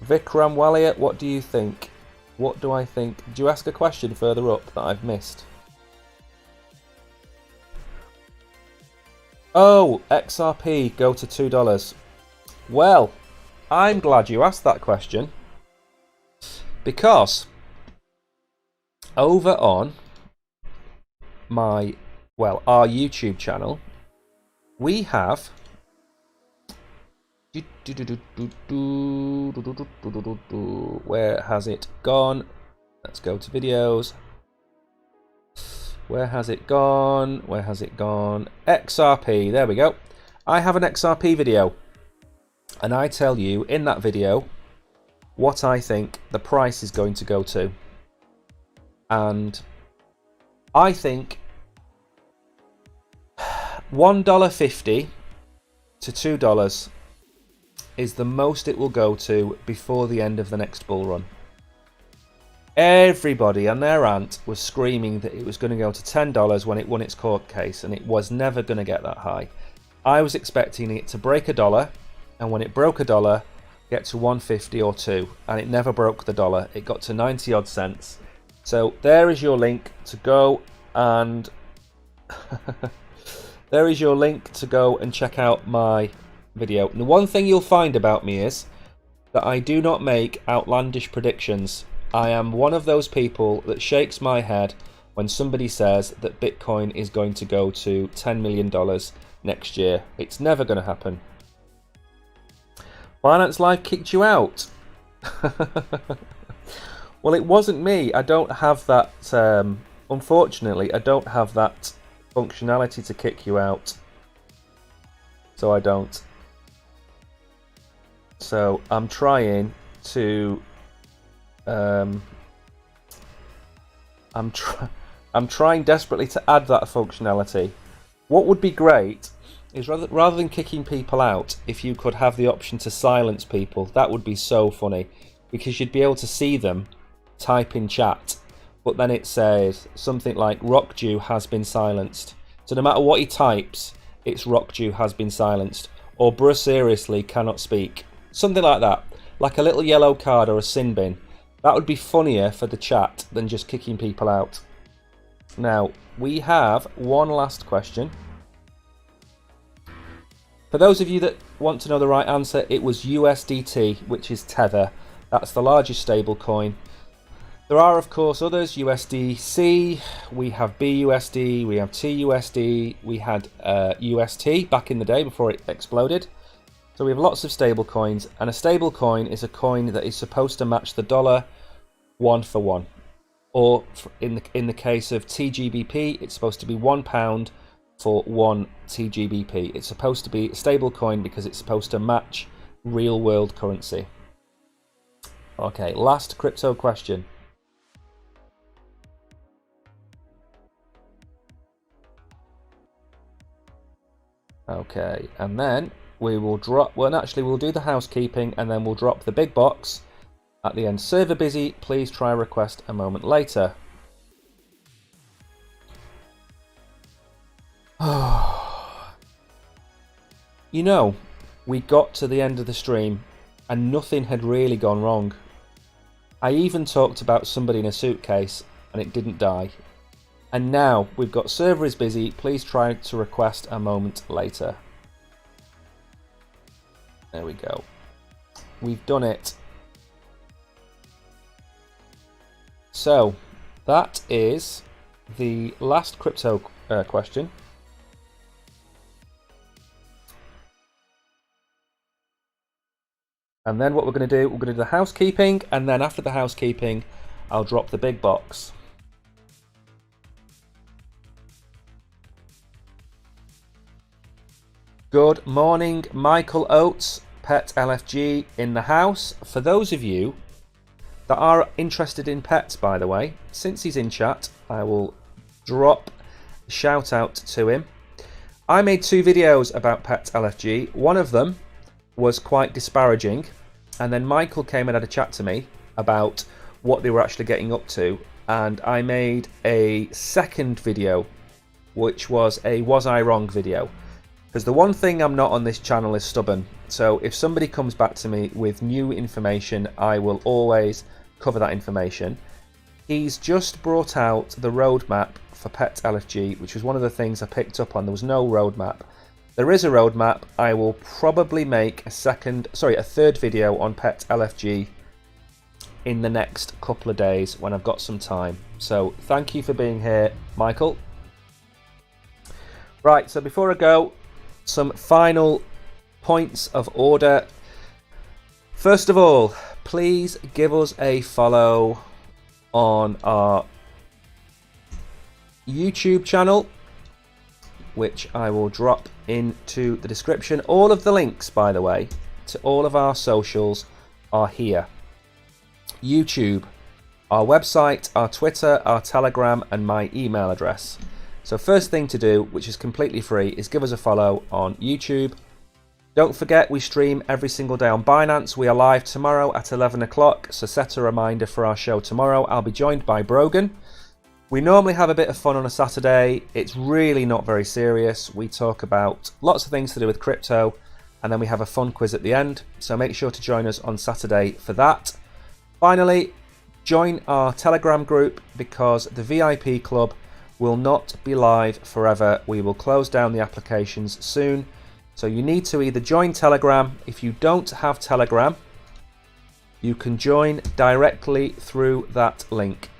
Vikram Walia, what do you think? What do I think? Do you ask a question further up that I've missed? Oh, XRP go to $2. Well, I'm glad you asked that question. Because over on my, well, our YouTube channel, we have where has it gone? Let's go to videos. Where has it gone? Where has it gone? XRP, there we go. I have an XRP video, and I tell you in that video what I think the price is going to go to. And I think $1.50 to $2 is the most it will go to before the end of the next bull run. Everybody and their aunt was screaming that it was going to go to $10 when it won its court case, and it was never going to get that high. I was expecting it to break $1, and when it broke $1, get to 150 or 2, and it never broke the dollar. It got to 90 odd cents. So there is your link to go and there is your link to go and check out my video. And the one thing you'll find about me is that I do not make outlandish predictions. I am one of those people that shakes my head when somebody says that Bitcoin is going to go to $10 million next year. It's never going to happen. Binance Live kicked you out. Well, it wasn't me. I don't have that. Unfortunately, I don't have that functionality to kick you out. So I don't. So I'm trying to. I'm trying desperately to add that functionality. What would be great is rather than kicking people out, if you could have the option to silence people. That would be so funny, because you'd be able to see them type in chat, but then it says something like Rockdew has been silenced. So no matter what he types, it's Rockdew has been silenced, or Bruh seriously cannot speak. Something like that, like a little yellow card or a sin bin. That would be funnier for the chat than just kicking people out. Now, we have one last question. For those of you that want to know the right answer, it was USDT, which is Tether. That's the largest stable coin. There are, of course, others. USDC, we have BUSD, we have TUSD, we had UST back in the day before it exploded. So we have lots of stable coins, and a stable coin is a coin that is supposed to match the dollar 1 for 1. Or in the case of TGBP, it's supposed to be £1 for 1 TGBP. It's supposed to be a stable coin because it's supposed to match real world currency. Okay, last crypto question. Okay, and then we will drop, well actually we'll do the housekeeping and then we'll drop the big box at the end. Server busy, please try request a moment later. You know, we got to the end of the stream and nothing had really gone wrong. I even talked about somebody in a suitcase and it didn't die. And now we've got server is busy, please try to request a moment later. There we go. We've done it. So that is the last crypto question. And then what we're going to do, we're going to do the housekeeping, and then after the housekeeping, I'll drop the big box. Good morning, Michael Oates, Pet LFG in the house. For those of you that are interested in pets, by the way, since he's in chat, I will drop a shout out to him. I made 2 videos about Pet LFG. One of them was quite disparaging, and then Michael came and had a chat to me about what they were actually getting up to, and I made a second video, which was a Was I Wrong video. Because the one thing I'm not on this channel is stubborn. So if somebody comes back to me with new information, I will always cover that information. He's just brought out the roadmap for Pet LFG, which was one of the things I picked up on. There was no roadmap. There is a roadmap. I will probably make a third video on Pet LFG in the next couple of days when I've got some time. So thank you for being here, Michael. Right, so before I go, some final points of order. First of all, please give us a follow on our YouTube channel, which I will drop into the description. All of the links, by the way, to all of our socials are here. YouTube, our website, our Twitter, our Telegram, and my email address. So first thing to do, which is completely free, is give us a follow on YouTube. Don't forget, we stream every single day on Binance. We are live tomorrow at 11 o'clock, so set a reminder for our show tomorrow. I'll be joined by Brogan. We normally have a bit of fun on a Saturday. It's really not very serious. We talk about lots of things to do with crypto, and then we have a fun quiz at the end. So make sure to join us on Saturday for that. Finally, join our Telegram group, because the VIP club will not be live forever. We will close down the applications soon. So you need to either join Telegram. If you don't have Telegram, you can join directly through that link.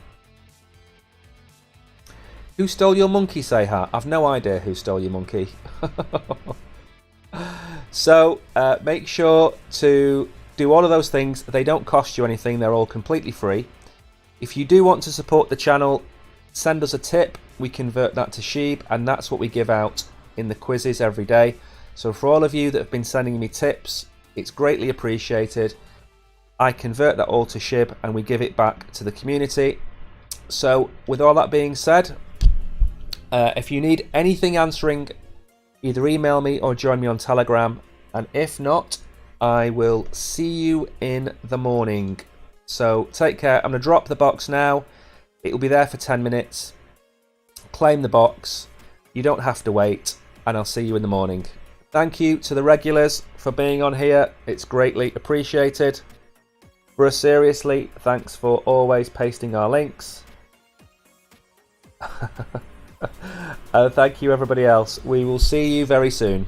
Who stole your monkey, Seha? I've no idea who stole your monkey. So make sure to do all of those things. They don't cost you anything. They're all completely free. If you do want to support the channel, send us a tip. We convert that to sheep, and that's what we give out in the quizzes every day. So for all of you that have been sending me tips, it's greatly appreciated. I convert that all to SHIB and we give it back to the community. So with all that being said, if you need anything answering, either email me or join me on Telegram. And if not, I will see you in the morning. So take care. I'm going to drop the box now. It will be there for 10 minutes. Claim the box. You don't have to wait. And I'll see you in the morning. Thank you to the regulars for being on here. It's greatly appreciated. Bruce, seriously, thanks for always pasting our links. Thank you everybody else. We will see you very soon.